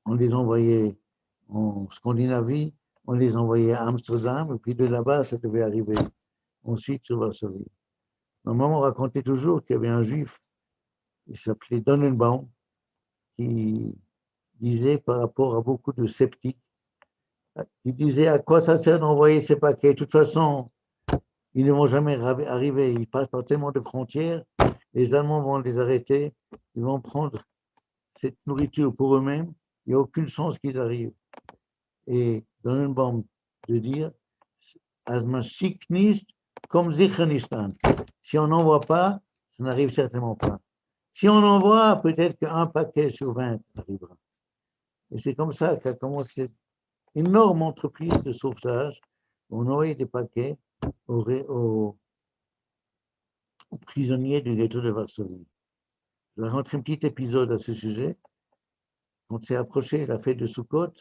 On les envoyait en Scandinavie, on les envoyait à Amsterdam, et puis de là-bas, ça devait arriver ensuite sur Varsovie. Ma maman racontait toujours qu'il y avait un juif, il s'appelait Donnenbaum, qui disait par rapport à beaucoup de sceptiques, qui disait à quoi ça sert d'envoyer ces paquets. De toute façon, ils ne vont jamais arriver. Ils passent par tellement de frontières. Les Allemands vont les arrêter. Ils vont prendre cette nourriture pour eux-mêmes. Il n'y a aucune chance qu'ils arrivent. Et Donnenbaum de dire, Asmachik nicht comme Zichranistan. Si on n'envoie pas, ça n'arrive certainement pas. Si on envoie, peut-être qu'un paquet sur 20 arrivera. Et c'est comme ça qu'a commencé cette énorme entreprise de sauvetage. On envoyait des paquets aux prisonniers du ghetto de Varsovie. Je vais rentrer un petit épisode à ce sujet. Quand s'est approché la fête de Sukkot,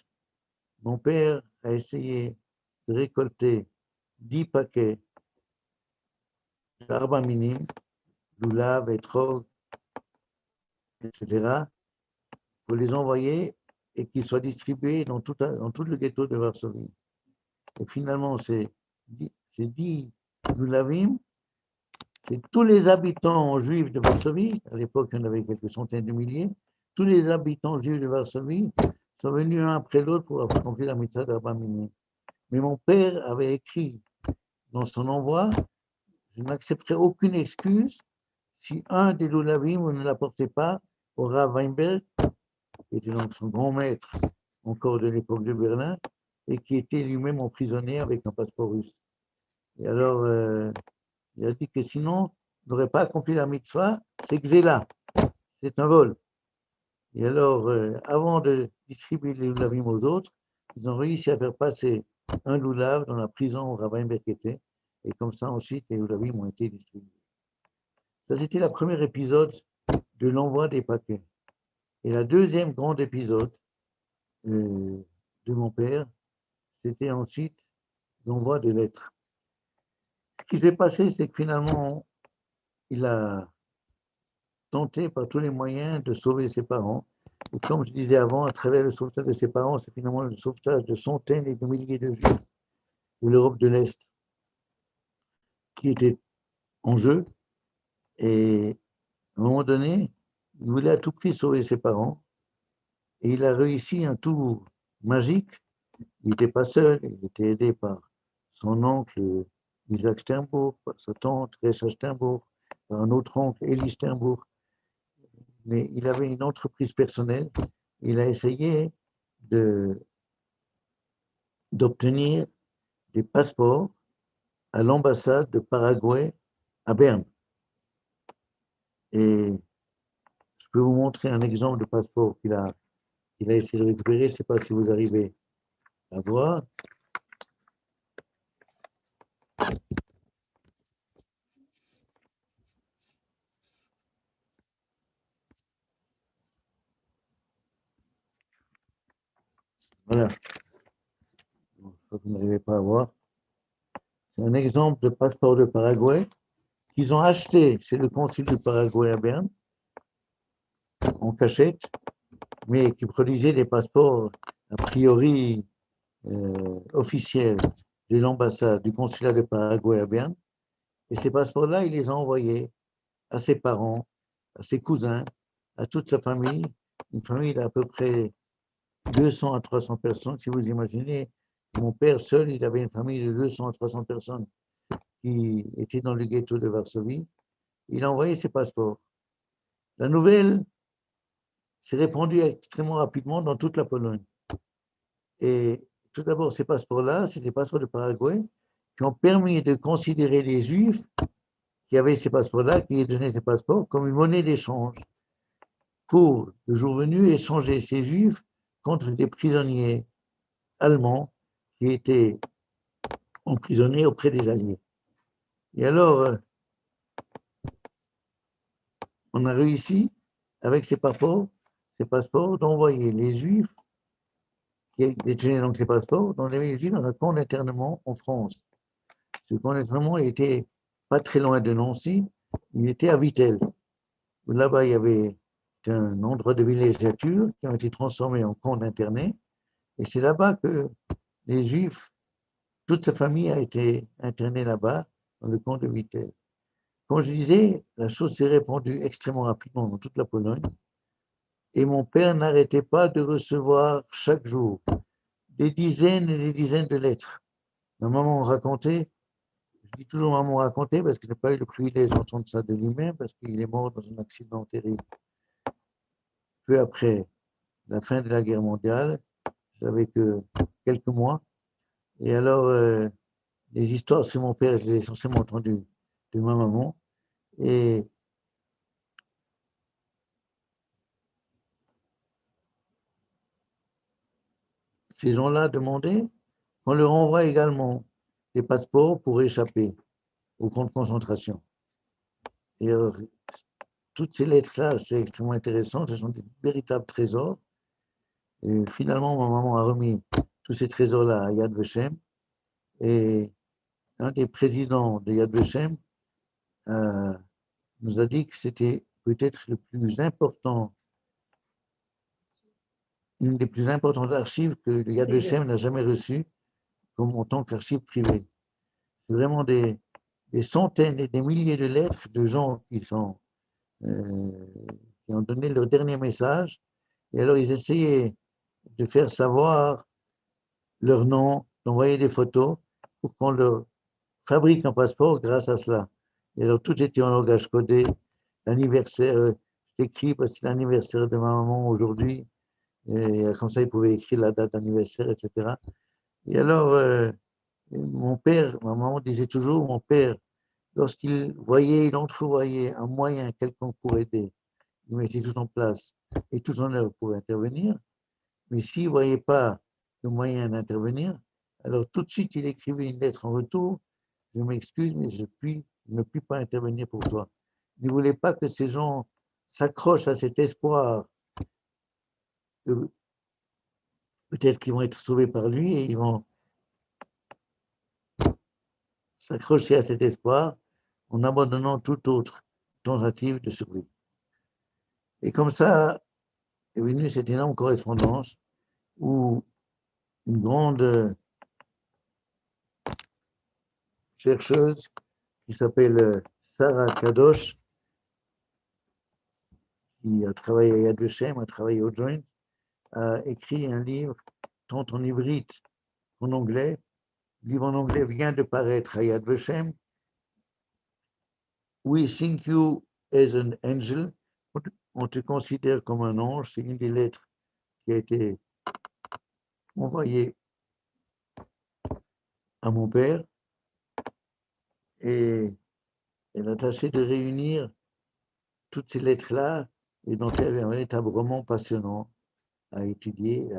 mon père a essayé de récolter 10 paquets d'arba minim, loulav, etrog, etc., pour les envoyer et qu'ils soient distribués dans tout le ghetto de Varsovie. Et finalement, ces 10 loulavim, c'est tous les habitants juifs de Varsovie, à l'époque il y en avait quelques centaines de milliers, tous les habitants juifs de Varsovie sont venus un après l'autre pour accomplir la mitzvah d'Arba Minim. Mais mon père avait écrit dans son envoi, je n'accepterai aucune excuse si un des loulavim ne l'apportait pas au Rav Weinberg, qui était donc son grand maître encore de l'époque de Berlin, et qui était lui-même emprisonné avec un passeport russe. Et alors, il a dit que sinon, il n'aurait pas accompli la mitzvah, c'est Xéla, c'est un vol. Et alors, avant de distribuer les loulavim aux autres, ils ont réussi à faire passer un loulav dans la prison où Rav Weinberg était, et comme ça, ensuite, les loulavim ont été distribués. Ça, c'était le premier épisode de l'envoi des paquets. Et la deuxième grande épisode de mon père, c'était ensuite l'envoi de lettres. Ce qui s'est passé, c'est que finalement, il a tenté par tous les moyens de sauver ses parents. Et comme je disais avant, à travers le sauvetage de ses parents, c'est finalement le sauvetage de centaines et de milliers de juifs de l'Europe de l'Est qui était en jeu. Et à un moment donné, il voulait à tout prix sauver ses parents. Et il a réussi un tour magique. Il n'était pas seul, il était aidé par son oncle Isaac Sternburg, par sa tante Resha Sternburg, par un autre oncle Elie Sternburg. Mais il avait une entreprise personnelle. Il a essayé d'obtenir des passeports à l'ambassade de Paraguay à Berne. Et je peux vous montrer un exemple de passeport qu'il a essayé de récupérer. Je ne sais pas si vous arrivez à voir. Voilà. Je crois que vous n'arrivez pas à voir. C'est un exemple de passeport de Paraguay qu'ils ont acheté chez le consul du Paraguay à Berne, en cachette, mais qui produisait des passeports a priori officiels de l'ambassade, du consulat de Paraguay à Berne. Et ces passeports-là, il les a envoyés à ses parents, à ses cousins, à toute sa famille, une famille d'à peu près 200 à 300 personnes. Si vous imaginez, mon père seul, il avait une famille de 200 à 300 personnes qui étaient dans le ghetto de Varsovie. Il a envoyé ses passeports. La nouvelle s'est répandue extrêmement rapidement dans toute la Pologne. Et tout d'abord, ces passeports-là, c'est des passeports de Paraguay qui ont permis de considérer les Juifs qui avaient ces passeports-là, qui donnaient ces passeports, comme une monnaie d'échange pour, le jour venu, échanger ces Juifs contre des prisonniers allemands qui étaient emprisonnés auprès des Alliés. Et alors, on a réussi, avec ces passeports d'envoyer les Juifs qui détenaient donc ces passeports, d'envoyer les Juifs dans un camp d'internement en France. Ce camp d'internement était pas très loin de Nancy, il était à Vittel. Là-bas, il y avait un endroit de villégiature qui ont été transformés en camp d'internet. Et c'est là-bas que les Juifs, toute sa famille a été internée là-bas, dans le camp de Vittel. Comme je disais, la chose s'est répandue extrêmement rapidement dans toute la Pologne. Et mon père n'arrêtait pas de recevoir chaque jour des dizaines et des dizaines de lettres. Ma maman racontait, je dis toujours maman racontait parce que je n'ai pas eu le privilège d'entendre ça de lui-même parce qu'il est mort dans un accident terrible. Peu après la fin de la guerre mondiale, j'avais que quelques mois. Et alors, les histoires sur mon père, je les ai essentiellement entendues de ma maman. Et ces gens-là demandaient qu'on leur envoie également des passeports pour échapper au camp de concentration. Et toutes ces lettres-là, c'est extrêmement intéressant, ce sont des véritables trésors. Et finalement, ma maman a remis tous ces trésors-là à Yad Vashem. Et un des présidents de Yad Vashem nous a dit que c'était peut-être le plus important, une des plus importantes archives que le Yad Vashem n'a jamais reçues comme en tant qu'archive privée. C'est vraiment des centaines et des milliers de lettres de gens qui ont donné leur dernier message. Et alors, ils essayaient de faire savoir leur nom, d'envoyer des photos pour qu'on leur fabrique un passeport grâce à cela. Et alors, tout était en langage codé. L'anniversaire, j'écris parce que c'est l'anniversaire de ma maman aujourd'hui. Et comme ça, ils pouvaient écrire la date d'anniversaire, etc. Et alors, mon père, ma maman disait toujours, mon père, lorsqu'il voyait, il entrevoyait un moyen quelconque pour aider, il mettait tout en place et tout en œuvre pour intervenir. Mais s'il ne voyait pas de moyen d'intervenir, alors tout de suite, il écrivait une lettre en retour. Je m'excuse, mais je ne puis pas intervenir pour toi. Il ne voulait pas que ces gens s'accrochent à cet espoir que peut-être qu'ils vont être sauvés par lui et ils vont s'accrocher à cet espoir en abandonnant toute autre tentative de survie. Et comme ça est venue cette énorme correspondance où une grande chercheuse qui s'appelle Sarah Kadosh, qui a travaillé à Yad Vashem, a travaillé au Joint, a écrit un livre tant en hybride qu'en anglais. Le livre en anglais vient de paraître à Yad Vashem. We think you as an angel. On te considère comme un ange. C'est une des lettres qui a été envoyée à mon père. Et elle a tâché de réunir toutes ces lettres-là et d'en faire un véritable roman passionnant à étudier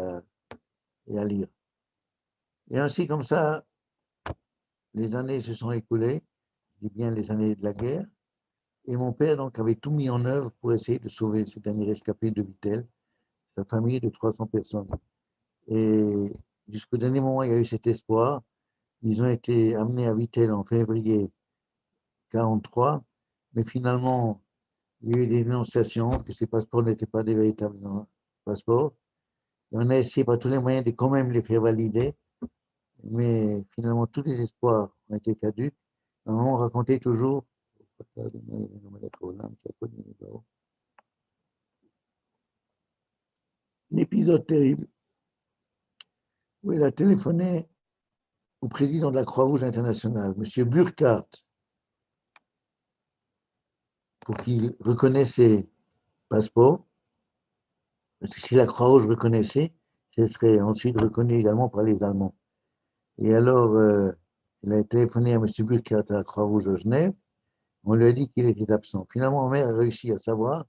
et à lire. Et ainsi, comme ça, les années se sont écoulées, je dis bien les années de la guerre, et mon père donc avait tout mis en œuvre pour essayer de sauver ce dernier rescapé de Vittel, sa famille de 300 personnes. Et jusqu'au dernier moment, il y a eu cet espoir. Ils ont été amenés à Vittel en février 1943, mais finalement, il y a eu des dénonciations que ces passeports n'étaient pas des véritables passeports. Et on a essayé par tous les moyens de quand même les faire valider, mais finalement, tous les espoirs ont été caducs. On racontait toujours un épisode terrible où il a téléphoné au président de la Croix-Rouge internationale, M. Burkhardt, pour qu'il reconnaisse ses passeports, parce que si la Croix-Rouge reconnaissait, ce serait ensuite reconnu également par les Allemands. Et alors, il a téléphoné à M. Burkhardt à la Croix-Rouge à Genève, on lui a dit qu'il était absent. Finalement, ma mère a réussi à savoir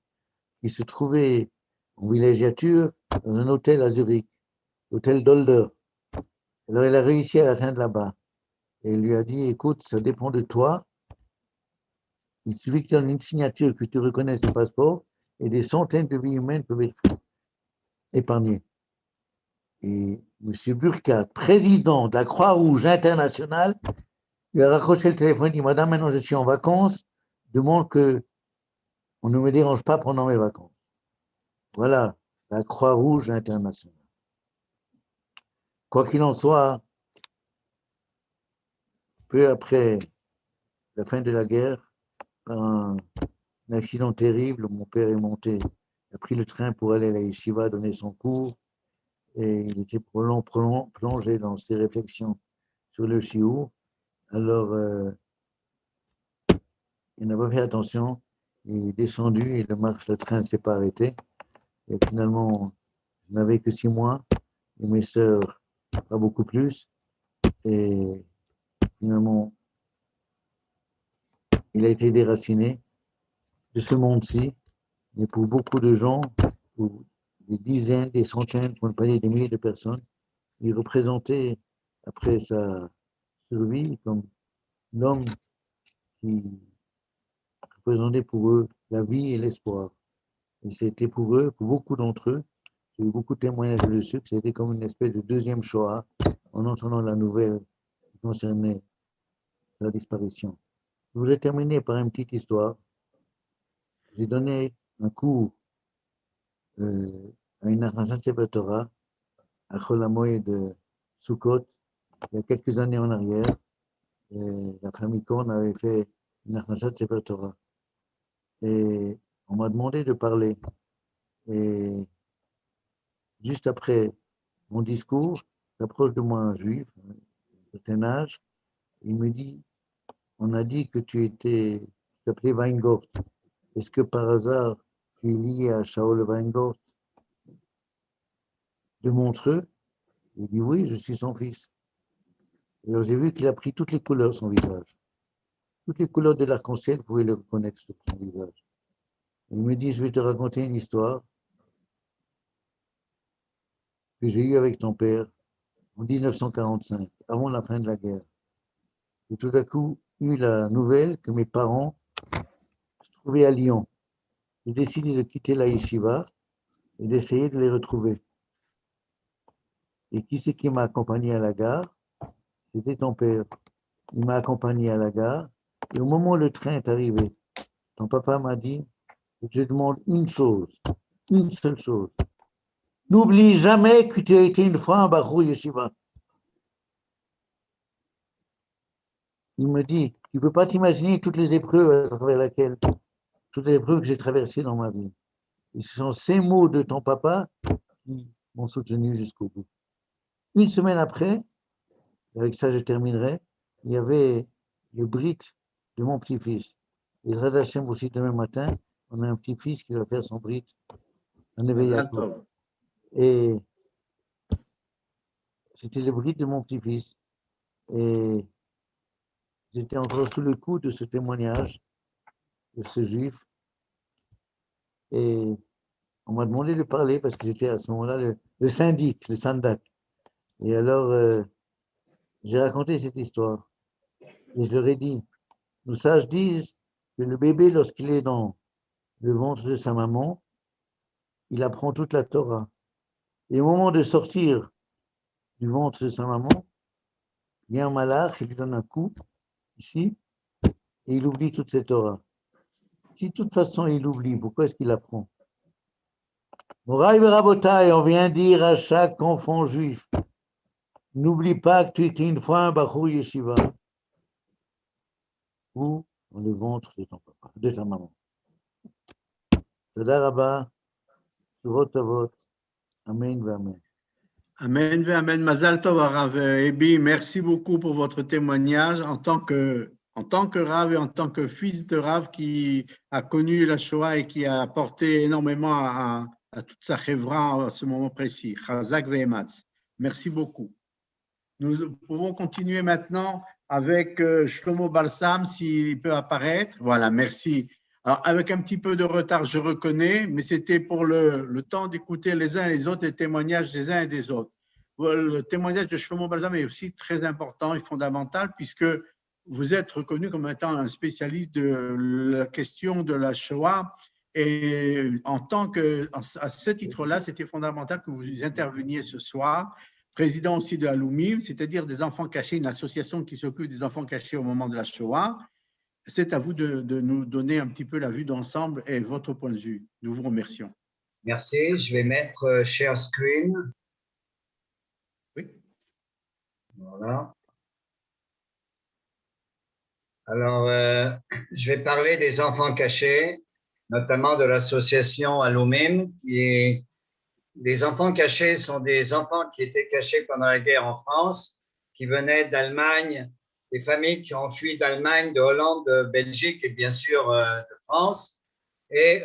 qu'il se trouvait en villégiature dans un hôtel à Zurich, l'hôtel Dolder. Alors, elle a réussi à l'atteindre là-bas. Et il lui a dit, écoute, ça dépend de toi. Il suffit que tu donnes une signature, que tu reconnaisses le passeport, et des centaines de vies humaines peuvent être épargnées. Et M. Burka, président de la Croix-Rouge internationale, lui a raccroché le téléphone et dit « Madame, maintenant je suis en vacances, demande que on ne me dérange pas pendant mes vacances. » Voilà, la Croix-Rouge internationale. Quoi qu'il en soit, peu après la fin de la guerre, par un accident terrible, mon père est monté, a pris le train pour aller à la yeshiva donner son cours, et il était plongé dans ses réflexions sur le shiur. Alors, il n'a pas fait attention, il est descendu et le train ne s'est pas arrêté. Et finalement, je n'avais que 6 mois, et mes sœurs, pas beaucoup plus. Et finalement, il a été déraciné de ce monde-ci. Mais pour beaucoup de gens, pour des dizaines, des centaines, pour ne pas dire des milliers de personnes, il représentait, après sa survie, comme l'homme qui représentait pour eux la vie et l'espoir. Et c'était pour eux, pour beaucoup d'entre eux, j'ai eu beaucoup de témoignages dessus, que c'était comme une espèce de deuxième Shoah en entendant la nouvelle qui concernait sa disparition. Je voudrais terminer par une petite histoire. J'ai donné un cours à une Achnasat Sefer Torah à Chol Hamoed de Sukkot il y a quelques années en arrière. La famille Korn avait fait une Achnasat Sefer Torah. Et on m'a demandé de parler. Et juste après mon discours, s'approche de moi un juif, d'un certain âge, il me dit, on a dit que tu t'appelais Weingart. Est-ce que par hasard, tu es lié à Shaul Weingart de Montreux? Il dit, oui, je suis son fils. Et alors j'ai vu qu'il a pris toutes les couleurs, son visage. Toutes les couleurs de l'arc-en-ciel, vous pouvez le reconnaître sur son visage. Il me dit, je vais te raconter une histoire que j'ai eue avec ton père en 1945, avant la fin de la guerre. J'ai tout à coup eu la nouvelle que mes parents se trouvaient à Lyon. J'ai décidé de quitter la yeshiva et d'essayer de les retrouver. Et qui c'est qui m'a accompagné à la gare? C'était ton père. Il m'a accompagné à la gare. Et au moment où le train est arrivé, ton papa m'a dit, je demande une chose, une seule chose. N'oublie jamais que tu as été une fois un Bachur Yeshiva. Il me dit, tu ne peux pas t'imaginer toutes les épreuves à travers toutes les épreuves que j'ai traversées dans ma vie. Et ce sont ces mots de ton papa qui m'ont soutenu jusqu'au bout. Une semaine après, avec ça je terminerai, il y avait le brit de mon petit-fils. Et Raz Hashem aussi demain matin, on a un petit-fils qui va faire son brit à Neve Yaakov. Et c'était le brit de mon petit-fils. Et j'étais encore sous le coup de ce témoignage de ce juif. Et on m'a demandé de parler parce que j'étais à ce moment-là le syndic, le sandak. Et alors, j'ai raconté cette histoire. Et je leur ai dit, nos sages disent que le bébé, lorsqu'il est dans le ventre de sa maman, il apprend toute la Torah. Et au moment de sortir du ventre de sa maman, il y a un malach, il lui donne un coup, ici, et il oublie toute cette Torah. Si de toute façon il oublie, pourquoi est-ce qu'il apprend? Moraï Rabotai, on vient dire à chaque enfant juif, n'oublie pas que tu étais une fois un Bachur Yeshiva, ou dans le ventre de ton papa, de ta maman. Toda Rabba, Shuvot Tovot, Amen v'Amen. Amen, amen. Mazal Tov, Rav Ebi, merci beaucoup pour votre témoignage en tant que Rav et en tant que fils de Rav qui a connu la Shoah et qui a apporté énormément à toute sa chevra à ce moment précis. Chazak ve'ematz. Merci beaucoup. Nous pouvons continuer maintenant avec Shlomo Balsam, s'il peut apparaître. Voilà, merci. Alors, avec un petit peu de retard, je reconnais, mais c'était pour le temps d'écouter les uns et les autres les témoignages des uns et des autres. Le témoignage de Shlomo Balsam est aussi très important et fondamental puisque vous êtes reconnu comme étant un spécialiste de la question de la Shoah. Et à ce titre-là, c'était fondamental que vous interveniez ce soir, président aussi de Alumim, c'est-à-dire des enfants cachés, une association qui s'occupe des enfants cachés au moment de la Shoah. C'est à vous de nous donner un petit peu la vue d'ensemble et votre point de vue. Nous vous remercions. Merci. Je vais mettre share screen. Oui. Voilà. Alors, je vais parler des enfants cachés, notamment de l'association Alumim, Les enfants cachés sont des enfants qui étaient cachés pendant la guerre en France, qui venaient d'Allemagne, des familles qui ont fui d'Allemagne, de Hollande, de Belgique et bien sûr de France. Et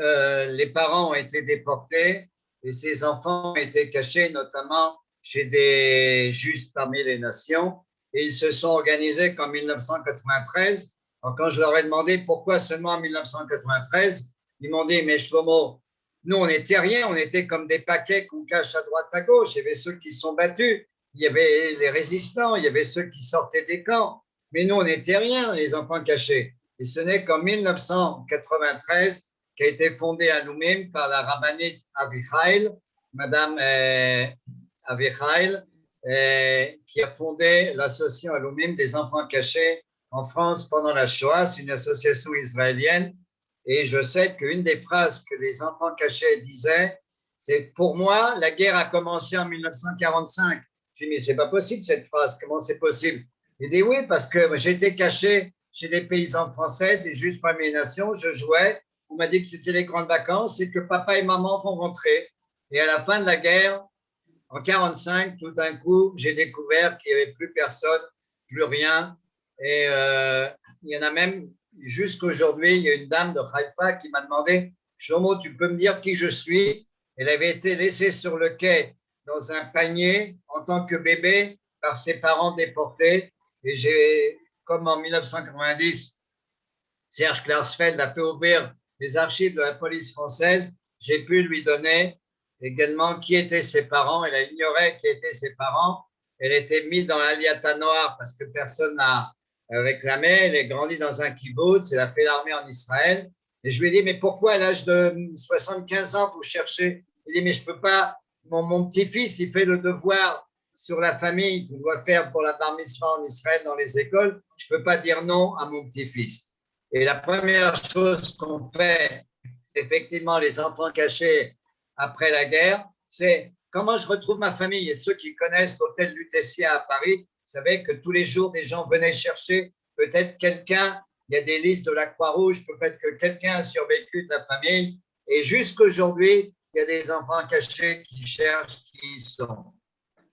les parents ont été déportés et ces enfants ont été cachés notamment chez des juges parmi les nations. Et ils se sont organisés qu'en 1993. Alors, quand je leur ai demandé pourquoi seulement en 1993, ils m'ont dit, mais Shlomo, nous, on n'était rien, on était comme des paquets qu'on cache à droite, à gauche. Il y avait ceux qui se sont battus, il y avait les résistants, il y avait ceux qui sortaient des camps. Mais nous, on n'était rien, les enfants cachés. Et ce n'est qu'en 1993 qu'a été fondée à Alumim par la rabbinite Avichail, Madame Avichail, qui a fondé l'association Alumim des enfants cachés en France pendant la Shoah. C'est une association israélienne. Et je sais qu'une des phrases que les enfants cachés disaient, c'est « Pour moi, la guerre a commencé en 1945 ». Je dis « Mais c'est pas possible cette phrase, comment c'est possible ?» Il dit « Oui, parce que j'étais caché chez des paysans français, des juges Premières Nations, je jouais, on m'a dit que c'était les grandes vacances et que papa et maman vont rentrer. Et à la fin de la guerre, en 1945, tout d'un coup, j'ai découvert qu'il n'y avait plus personne, plus rien. Et il y en a même… Jusqu'aujourd'hui, il y a une dame de Haïfa qui m'a demandé « Shlomo, tu peux me dire qui je suis ?» Elle avait été laissée sur le quai dans un panier en tant que bébé par ses parents déportés. Et j'ai, comme en 1990, Serge Klarsfeld a fait ouvrir les archives de la police française, j'ai pu lui donner également qui étaient ses parents. Elle ignorait qui étaient ses parents. Elle était mise dans l'Aliata noire parce que personne n'a réclamé. Elle est grandie dans un kibbutz, elle a fait l'armée en Israël. Et je lui ai dit, mais pourquoi à l'âge de 75 ans, vous cherchez? Il dit, mais je ne peux pas, mon petit-fils, il fait le devoir sur la famille qu'on doit faire pour la bar mitzvah en Israël dans les écoles. Je ne peux pas dire non à mon petit-fils. Et la première chose qu'on fait, effectivement, les enfants cachés après la guerre, c'est comment je retrouve ma famille. Et ceux qui connaissent l'hôtel Lutetia à Paris, vous savez que tous les jours, des gens venaient chercher peut-être quelqu'un. Il y a des listes de la Croix-Rouge, peut-être que quelqu'un a survécu de la famille. Et jusqu'aujourd'hui, il y a des enfants cachés qui cherchent qui ils sont.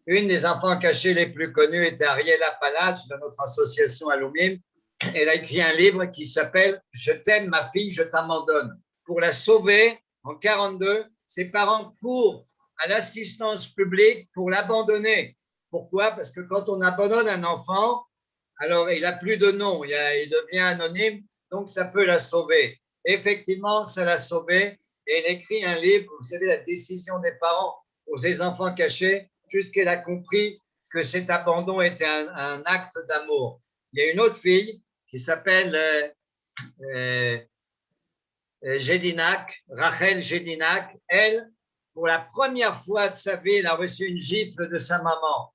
Une des enfants cachés les plus connus était Ariela Palach de notre association Alumim. Elle a écrit un livre qui s'appelle « Je t'aime, ma fille, je t'abandonne ». Pour la sauver, en 1942, ses parents courent à l'assistance publique pour l'abandonner. Pourquoi? Parce que quand on abandonne un enfant, alors il n'a plus de nom, il devient anonyme, donc ça peut la sauver. Effectivement, ça l'a sauvée et elle écrit un livre, vous savez, la décision des parents pour ces enfants cachés, jusqu'elle a compris que cet abandon était un acte d'amour. Il y a une autre fille qui s'appelle Jedinak, Rachel Jedinak. Elle, pour la première fois de sa vie, elle a reçu une gifle de sa maman.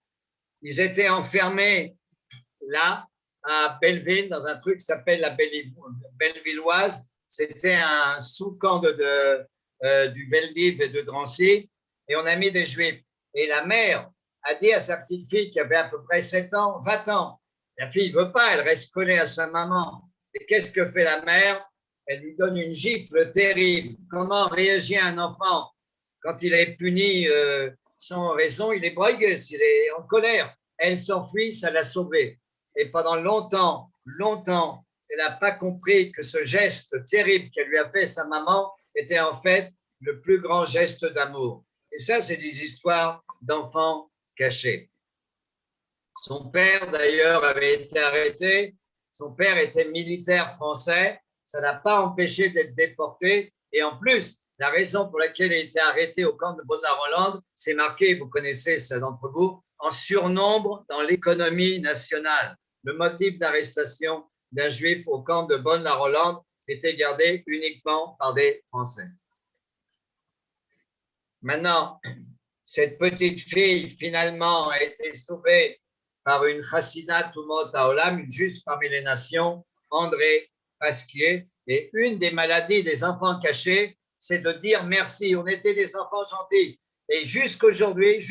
Ils étaient enfermés là, à Belleville, dans un truc qui s'appelle la Bellevilloise. C'était un sous-camp du Veldiv et de Drancy. Et on a mis des Juifs. Et la mère a dit à sa petite fille qui avait à peu près 7 ans, va-t'en. La fille ne veut pas, elle reste collée à sa maman. Et qu'est-ce que fait la mère? Elle lui donne une gifle terrible. Comment réagit un enfant quand il est puni sans raison? Il est brogueuse, il est en colère. Elle s'enfuit, ça l'a sauvée. Et pendant longtemps, elle n'a pas compris que ce geste terrible qu'elle lui a fait sa maman était en fait le plus grand geste d'amour. Et ça, c'est des histoires d'enfants cachés. Son père, d'ailleurs, avait été arrêté. Son père était militaire français. Ça n'a pas empêché d'être déporté. Et en plus, la raison pour laquelle il a été arrêté au camp de Baudelaire-Hollande, c'est marqué, vous connaissez ça d'entre vous, en surnombre dans l'économie nationale. le motif d'arrestation d'un juif au camp de Bonne-la-Rolande était gardé uniquement par des Français. Maintenant, cette petite fille, finalement, a été sauvée par une Chassina Tumot Haolam, une juste parmi les nations, André Pasquier. Et une des maladies des enfants cachés, c'est de dire merci. On était des enfants gentils. Et jusqu'aujourd'hui,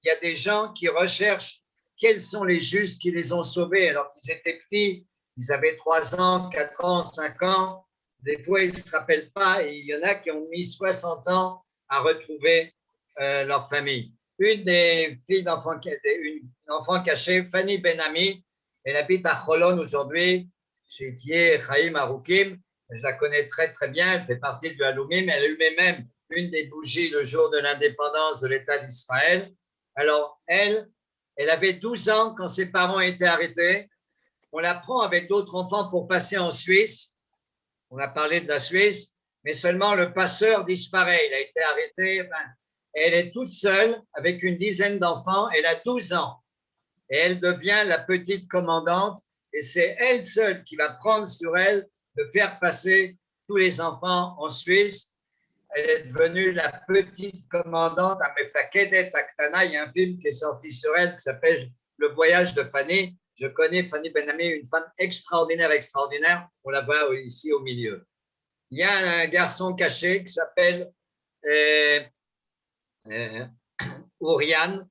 il y a des gens qui recherchent quels sont les justes qui les ont sauvés alors qu'ils étaient petits. Ils avaient 3 ans, 4 ans, 5 ans. Des fois, ils ne se rappellent pas. Et il y en a qui ont mis 60 ans à retrouver leur famille. Une des filles d'enfants cachés, Fanny Benami, elle habite à Cholon aujourd'hui, chez Thier Chaim Aroukim. Je la connais très très bien, elle fait partie du Haloumim. Elle allumait même une des bougies le jour de l'indépendance de l'État d'Israël. Alors, elle avait 12 ans quand ses parents étaient arrêtés. On la prend avec d'autres enfants pour passer en Suisse. On a parlé de la Suisse, mais seulement le passeur disparaît. Il a été arrêté. Elle est toute seule avec une dizaine d'enfants. Elle a 12 ans et elle devient la petite commandante. Et c'est elle seule qui va prendre sur elle de faire passer tous les enfants en Suisse. Elle est devenue la petite commandante à Mefakedet Aktana. Il y a un film qui est sorti sur elle qui s'appelle Le voyage de Fanny. Je connais Fanny Benami, une femme extraordinaire, extraordinaire. On la voit ici au milieu. Il y a un garçon caché qui s'appelle Ourian,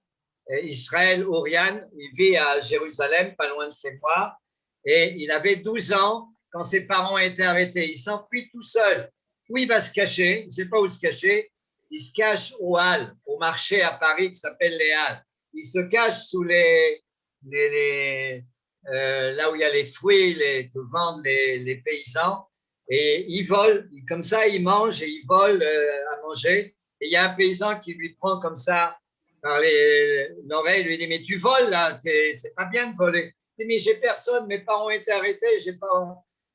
Israël Ourian. Il vit à Jérusalem, pas loin de chez moi. Et il avait 12 ans quand ses parents étaient arrêtés. Il s'enfuit tout seul. Où il va se cacher? Il ne sait pas où se cacher. Il se cache aux Halles, au marché à Paris qui s'appelle les Halles. Il se cache sous là où il y a les fruits que vendent les paysans. Et il vole. Comme ça, il mange et il vole à manger. Et il y a un paysan qui lui prend comme ça par l'oreille. Il lui dit, mais tu voles là, c'est pas bien de voler. Il dit, mais j'ai personne, mes parents ont été arrêtés, j'ai pas.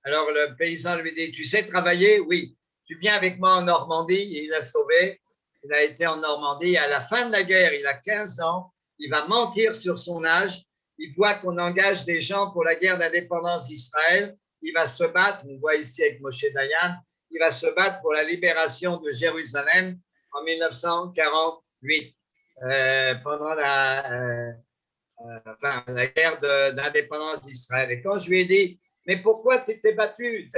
Alors le paysan lui dit, tu sais travailler? Oui. Tu viens avec moi en Normandie. Et il l'a sauvé. Il a été en Normandie. À la fin de la guerre, il a 15 ans. Il va mentir sur son âge. Il voit qu'on engage des gens pour la guerre d'indépendance d'Israël. Il va se battre, on voit ici avec Moshe Dayan, il va se battre pour la libération de Jérusalem en 1948, pendant la guerre d'indépendance d'Israël. Et quand je lui ai dit, mais pourquoi tu t'es battu?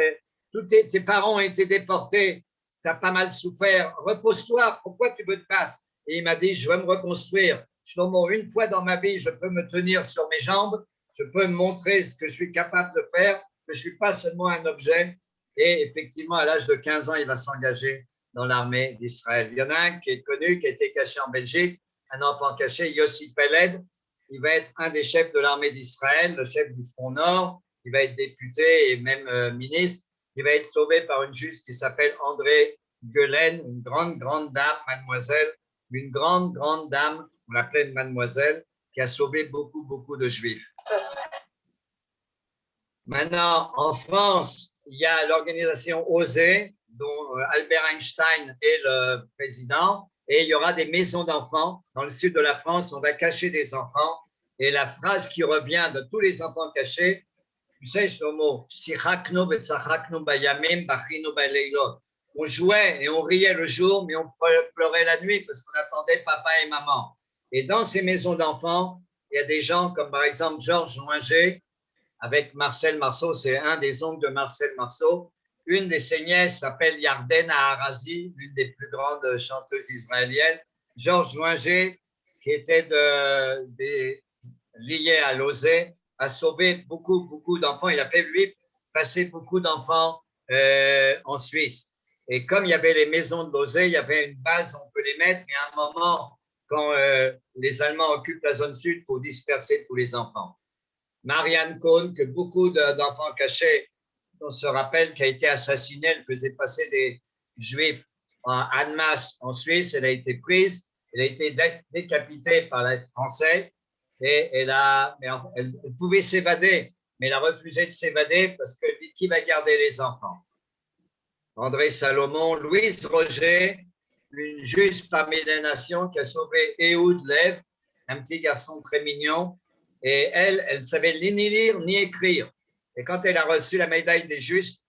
Tous tes parents ont été déportés, tu as pas mal souffert, repose-toi, pourquoi tu veux te battre? Et il m'a dit, je veux me reconstruire. Une fois dans ma vie, je peux me tenir sur mes jambes, je peux me montrer ce que je suis capable de faire, que je ne suis pas seulement un objet. Et effectivement, à l'âge de 15 ans, il va s'engager dans l'armée d'Israël. Il y en a un qui est connu, qui a été caché en Belgique, un enfant caché, Yossi Peled. Il va être un des chefs de l'armée d'Israël, le chef du Front Nord. Il va être député et même ministre. Il va être sauvé par une juge qui s'appelle André Guelen, une grande, grande dame, mademoiselle, une grande, grande dame, on l'appelait mademoiselle, qui a sauvé beaucoup, beaucoup de juifs. Maintenant, en France, il y a l'organisation OSE, dont Albert Einstein est le président, et il y aura des maisons d'enfants. Dans le sud de la France, on va cacher des enfants. Et la phrase qui revient de tous les enfants cachés, tu sais, Shlomo, on jouait et on riait le jour, mais on pleurait la nuit parce qu'on attendait papa et maman. Et dans ces maisons d'enfants, il y a des gens comme par exemple Georges Loinger, avec Marcel Marceau, c'est un des oncles de Marcel Marceau. Une de ses nièces s'appelle Yardena Arazi, l'une des plus grandes chanteuses israéliennes. Georges Loinger, qui était lié à l'OSE, a sauvé beaucoup, beaucoup d'enfants. Il a fait, lui, passer beaucoup d'enfants en Suisse. Et comme il y avait les maisons de l'OSE, il y avait une base, on peut les mettre, mais à un moment, quand les Allemands occupent la zone sud, il faut disperser tous les enfants. Marianne Cohn, que beaucoup d'enfants cachés, on se rappelle, qui a été assassinée, elle faisait passer des juifs en masse en Suisse, elle a été prise, elle a été décapitée par les Français et elle pouvait s'évader, mais elle a refusé de s'évader parce que qui va garder les enfants? André Salomon, Louise Roger, une juge parmi les nations qui a sauvé Ehud Lev, un petit garçon très mignon. Et elle savait ni lire ni écrire. Et quand elle a reçu la médaille des Justes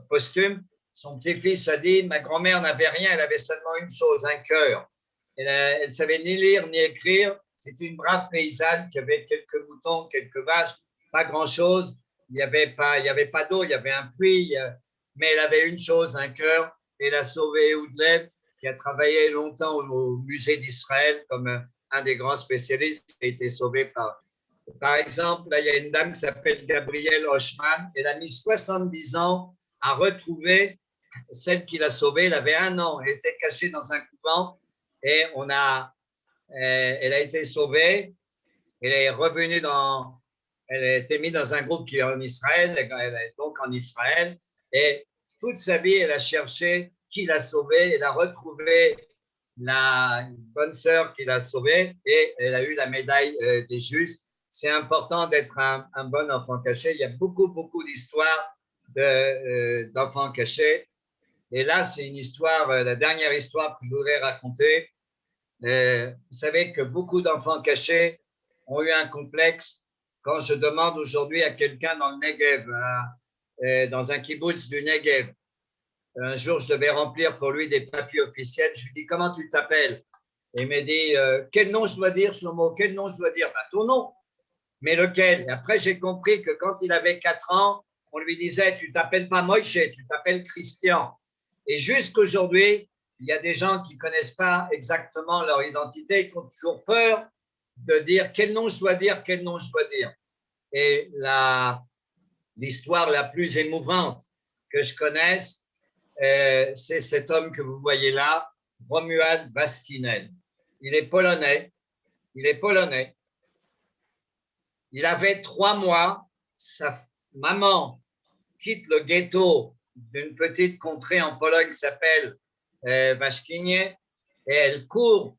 posthume, son petit-fils a dit, ma grand-mère n'avait rien, elle avait seulement une chose, un cœur. Elle savait ni lire ni écrire. C'était une brave paysanne qui avait quelques moutons, quelques vaches, pas grand-chose. Il n'y avait pas d'eau, il y avait un puits, mais elle avait une chose, un cœur. Elle a sauvé Oudlev, qui a travaillé longtemps au musée d'Israël comme un des grands spécialistes, qui a été sauvé par exemple, là, il y a une dame qui s'appelle Gabrielle Hochman. Elle a mis 70 ans à retrouver celle qui l'a sauvée. Elle avait 1 an. Elle était cachée dans un couvent et elle a été sauvée. Elle est revenue elle a été mise dans un groupe qui est en Israël. Elle est donc en Israël. Et toute sa vie, elle a cherché qui l'a sauvée. Elle a retrouvé la bonne sœur qui l'a sauvée et elle a eu la médaille des Justes. C'est important d'être un bon enfant caché. Il y a beaucoup d'histoires d'enfants cachés. Et là, c'est une histoire, la dernière histoire que je voudrais raconter. Vous savez que beaucoup d'enfants cachés ont eu un complexe. Quand je demande aujourd'hui à quelqu'un dans le Negev, dans un kibbutz du Negev, un jour, je devais remplir pour lui des papiers officiels. Je lui dis, comment tu t'appelles? Et il m'a dit, quel nom je dois dire, Shlomo? Quel nom je dois dire? Ben, ton nom. Mais lequel? Et après, j'ai compris que quand il avait 4 ans, on lui disait, tu t'appelles pas Moïse, tu t'appelles Christian. Et jusqu'aujourd'hui, il y a des gens qui ne connaissent pas exactement leur identité, qui ont toujours peur de dire quel nom je dois dire, quel nom je dois dire. Et l'histoire la plus émouvante que je connaisse, c'est cet homme que vous voyez là, Romuald Baskinel. Il est polonais. Il avait 3 mois. Sa maman quitte le ghetto d'une petite contrée en Pologne qui s'appelle Waszkinie et elle court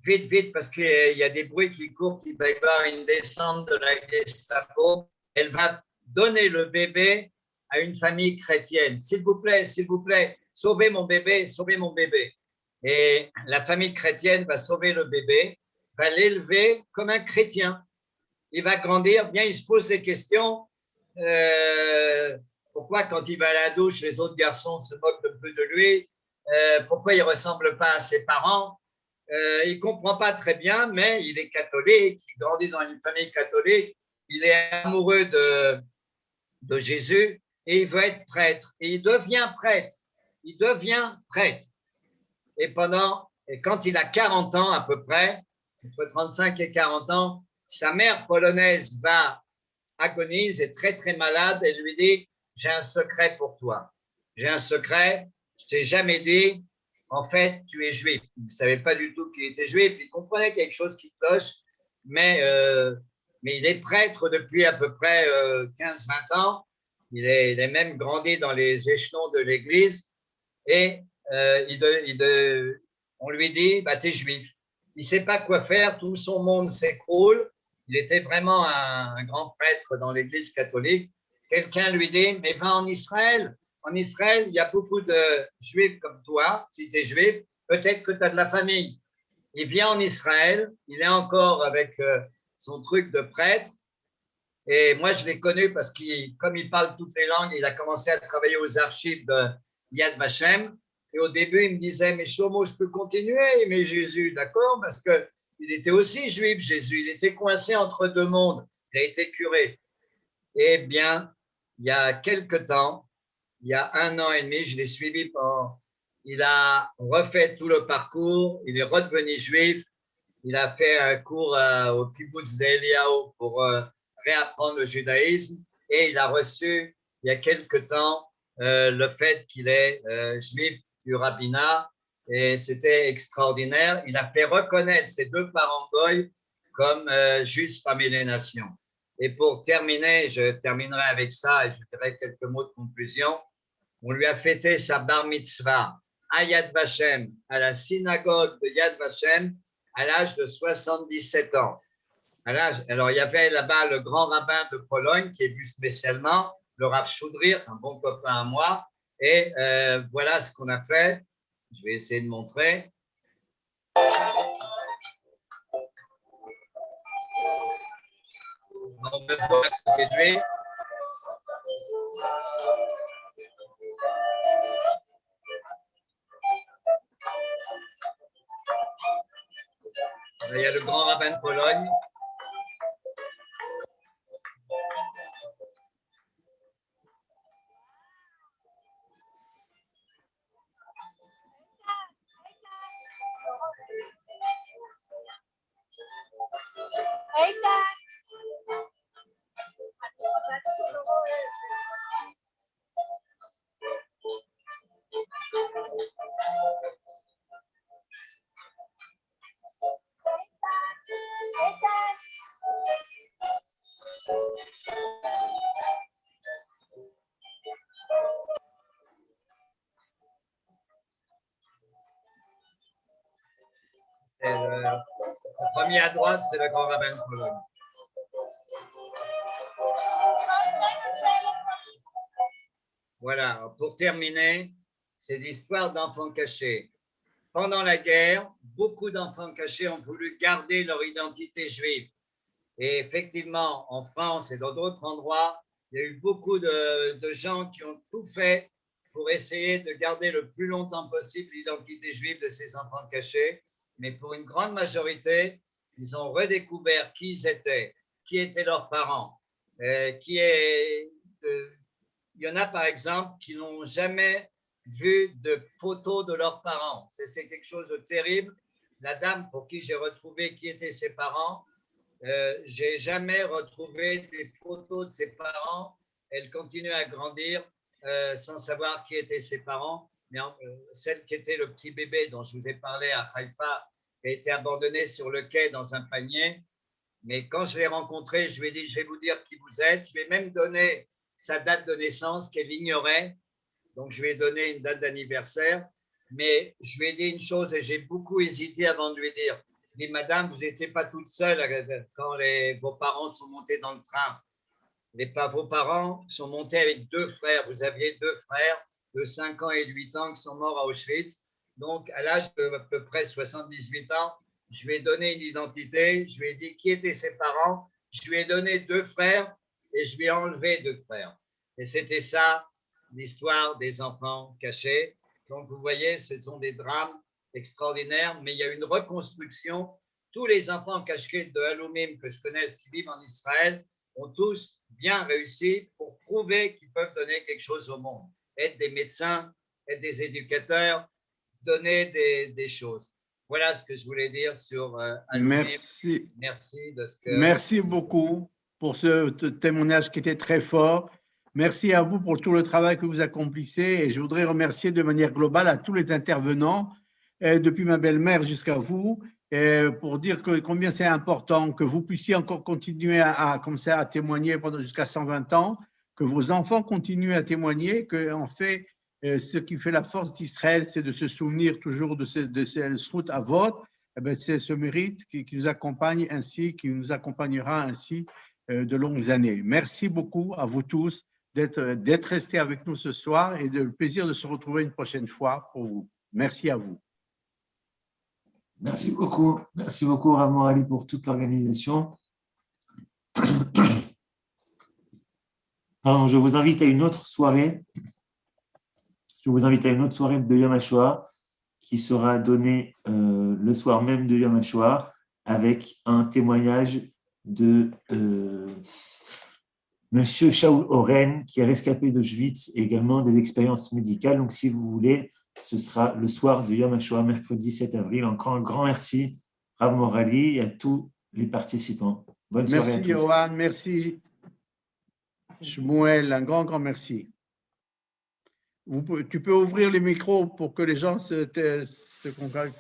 vite parce qu'il y a des bruits qui courent, qu'il va y avoir une descente de la Gestapo. Elle va donner le bébé à une famille chrétienne. S'il vous plaît, sauvez mon bébé. Et la famille chrétienne va sauver le bébé, va l'élever comme un chrétien. Il va grandir, bien, il se pose des questions. Pourquoi quand il va à la douche, les autres garçons se moquent un peu de lui? Pourquoi il ne ressemble pas à ses parents? Il ne comprend pas très bien, mais il est catholique, il grandit dans une famille catholique, il est amoureux de Jésus et il veut être prêtre. Et il devient prêtre. Et quand il a 40 ans à peu près, entre 35 et 40 ans, sa mère polonaise agonise, est très malade et lui dit, j'ai un secret pour toi. J'ai un secret, je t'ai jamais dit, en fait, tu es juif. Il ne savait pas du tout qu'il était juif, il comprenait quelque chose qui cloche, mais il est prêtre depuis à peu près 15-20 ans. Il est même grandi dans les échelons de l'Église et on lui dit, bah, tu es juif. Il ne sait pas quoi faire, tout son monde s'écroule. Il était vraiment un grand prêtre dans l'Église catholique. Quelqu'un lui dit, mais va en Israël. En Israël, il y a beaucoup de juifs comme toi. Si tu es juif, peut-être que tu as de la famille. Il vient en Israël, il est encore avec son truc de prêtre. Et moi, je l'ai connu parce comme il parle toutes les langues, il a commencé à travailler aux archives de Yad Vashem. Et au début, il me disait, mais Shlomo, je peux continuer, mais Jésus, d'accord, parce qu'il était aussi juif, Jésus. Il était coincé entre 2 mondes. Il a été curé. Eh bien, il y a quelque temps, il y a 1 an et demi, je l'ai suivi il a refait tout le parcours, il est redevenu juif, il a fait un cours au kibbutz d'Eliaou pour réapprendre le judaïsme et il a reçu, il y a quelque temps, le fait qu'il est juif du rabbinat et c'était extraordinaire. Il a fait reconnaître ses 2 parents goy comme justes parmi les nations. Et pour terminer, je terminerai avec ça et je dirai quelques mots de conclusion. On lui a fêté sa bar mitzvah à Yad Vashem, à la synagogue de Yad Vashem, à l'âge de 77 ans. Alors, il y avait là-bas le grand rabbin de Pologne qui est vu spécialement, le Rav Choudrir, un bon copain à moi. Et voilà ce qu'on a fait. Je vais essayer de montrer. On me voit à côté de lui. Là, il y a le grand rabbin de Pologne. Le premier à droite, c'est le grand rabbin de Pologne. Voilà, pour terminer, c'est l'histoire d'enfants cachés. Pendant la guerre, beaucoup d'enfants cachés ont voulu garder leur identité juive. Et effectivement, en France et dans d'autres endroits, il y a eu beaucoup de gens qui ont tout fait pour essayer de garder le plus longtemps possible l'identité juive de ces enfants cachés. Mais pour une grande majorité, ils ont redécouvert qui ils étaient, qui étaient leurs parents. Il y en a, par exemple, qui n'ont jamais vu de photos de leurs parents. C'est quelque chose de terrible. La dame pour qui j'ai retrouvé qui étaient ses parents, j'ai jamais retrouvé des photos de ses parents. Elle continue à grandir sans savoir qui étaient ses parents. Mais celle qui était le petit bébé dont je vous ai parlé à Haïfa, qui a été abandonné sur le quai dans un panier. Mais quand je l'ai rencontré, je lui ai dit, je vais vous dire qui vous êtes. Je lui ai même donné sa date de naissance qu'elle ignorait. Donc, je lui ai donné une date d'anniversaire. Mais je lui ai dit une chose et j'ai beaucoup hésité avant de lui dire. Je dis, madame, vous n'étiez pas toute seule quand vos parents sont montés dans le train. Vos parents sont montés avec 2 frères. Vous aviez 2 frères de 5 ans et de 8 ans qui sont morts à Auschwitz. Donc, à l'âge de à peu près 78 ans, je lui ai donné une identité. Je lui ai dit qui étaient ses parents. Je lui ai donné 2 frères et je lui ai enlevé 2 frères. Et c'était ça, l'histoire des enfants cachés. Donc, vous voyez, ce sont des drames extraordinaires, mais il y a une reconstruction. Tous les enfants cachés de Halomim que je connais qui vivent en Israël ont tous bien réussi pour prouver qu'ils peuvent donner quelque chose au monde. Être des médecins, être des éducateurs, donner des choses. Voilà ce que je voulais dire sur Halomim. Merci. Merci de ce que... Merci beaucoup pour ce témoignage qui était très fort. Merci à vous pour tout le travail que vous accomplissez et je voudrais remercier de manière globale à tous les intervenants, depuis ma belle-mère jusqu'à vous, pour dire combien c'est important que vous puissiez encore continuer comme ça, à témoigner jusqu'à 120 ans, que vos enfants continuent à témoigner, qu'en fait, ce qui fait la force d'Israël, c'est de se souvenir toujours de ce route à vote. C'est ce mérite qui nous accompagne ainsi, qui nous accompagnera ainsi de longues années. Merci beaucoup à vous tous d'être restés avec nous ce soir et le plaisir de se retrouver une prochaine fois pour vous. Merci à vous. Merci beaucoup, Rav Morali, pour toute l'organisation. Pardon, je vous invite à une autre soirée. De Yom HaShoah qui sera donnée le soir même de Yom HaShoah avec un témoignage de Monsieur Shaul Oren, qui est rescapé d'Auschwitz, et également des expériences médicales. Donc, si vous voulez, ce sera le soir de Yom HaShoah, mercredi 7 avril. Encore un grand merci, Rav Morali, et à tous les participants. Bonne soirée à tous. Merci, Johan. Merci, Shmuel. Un grand merci. Tu peux ouvrir les micros pour que les gens se congratulent.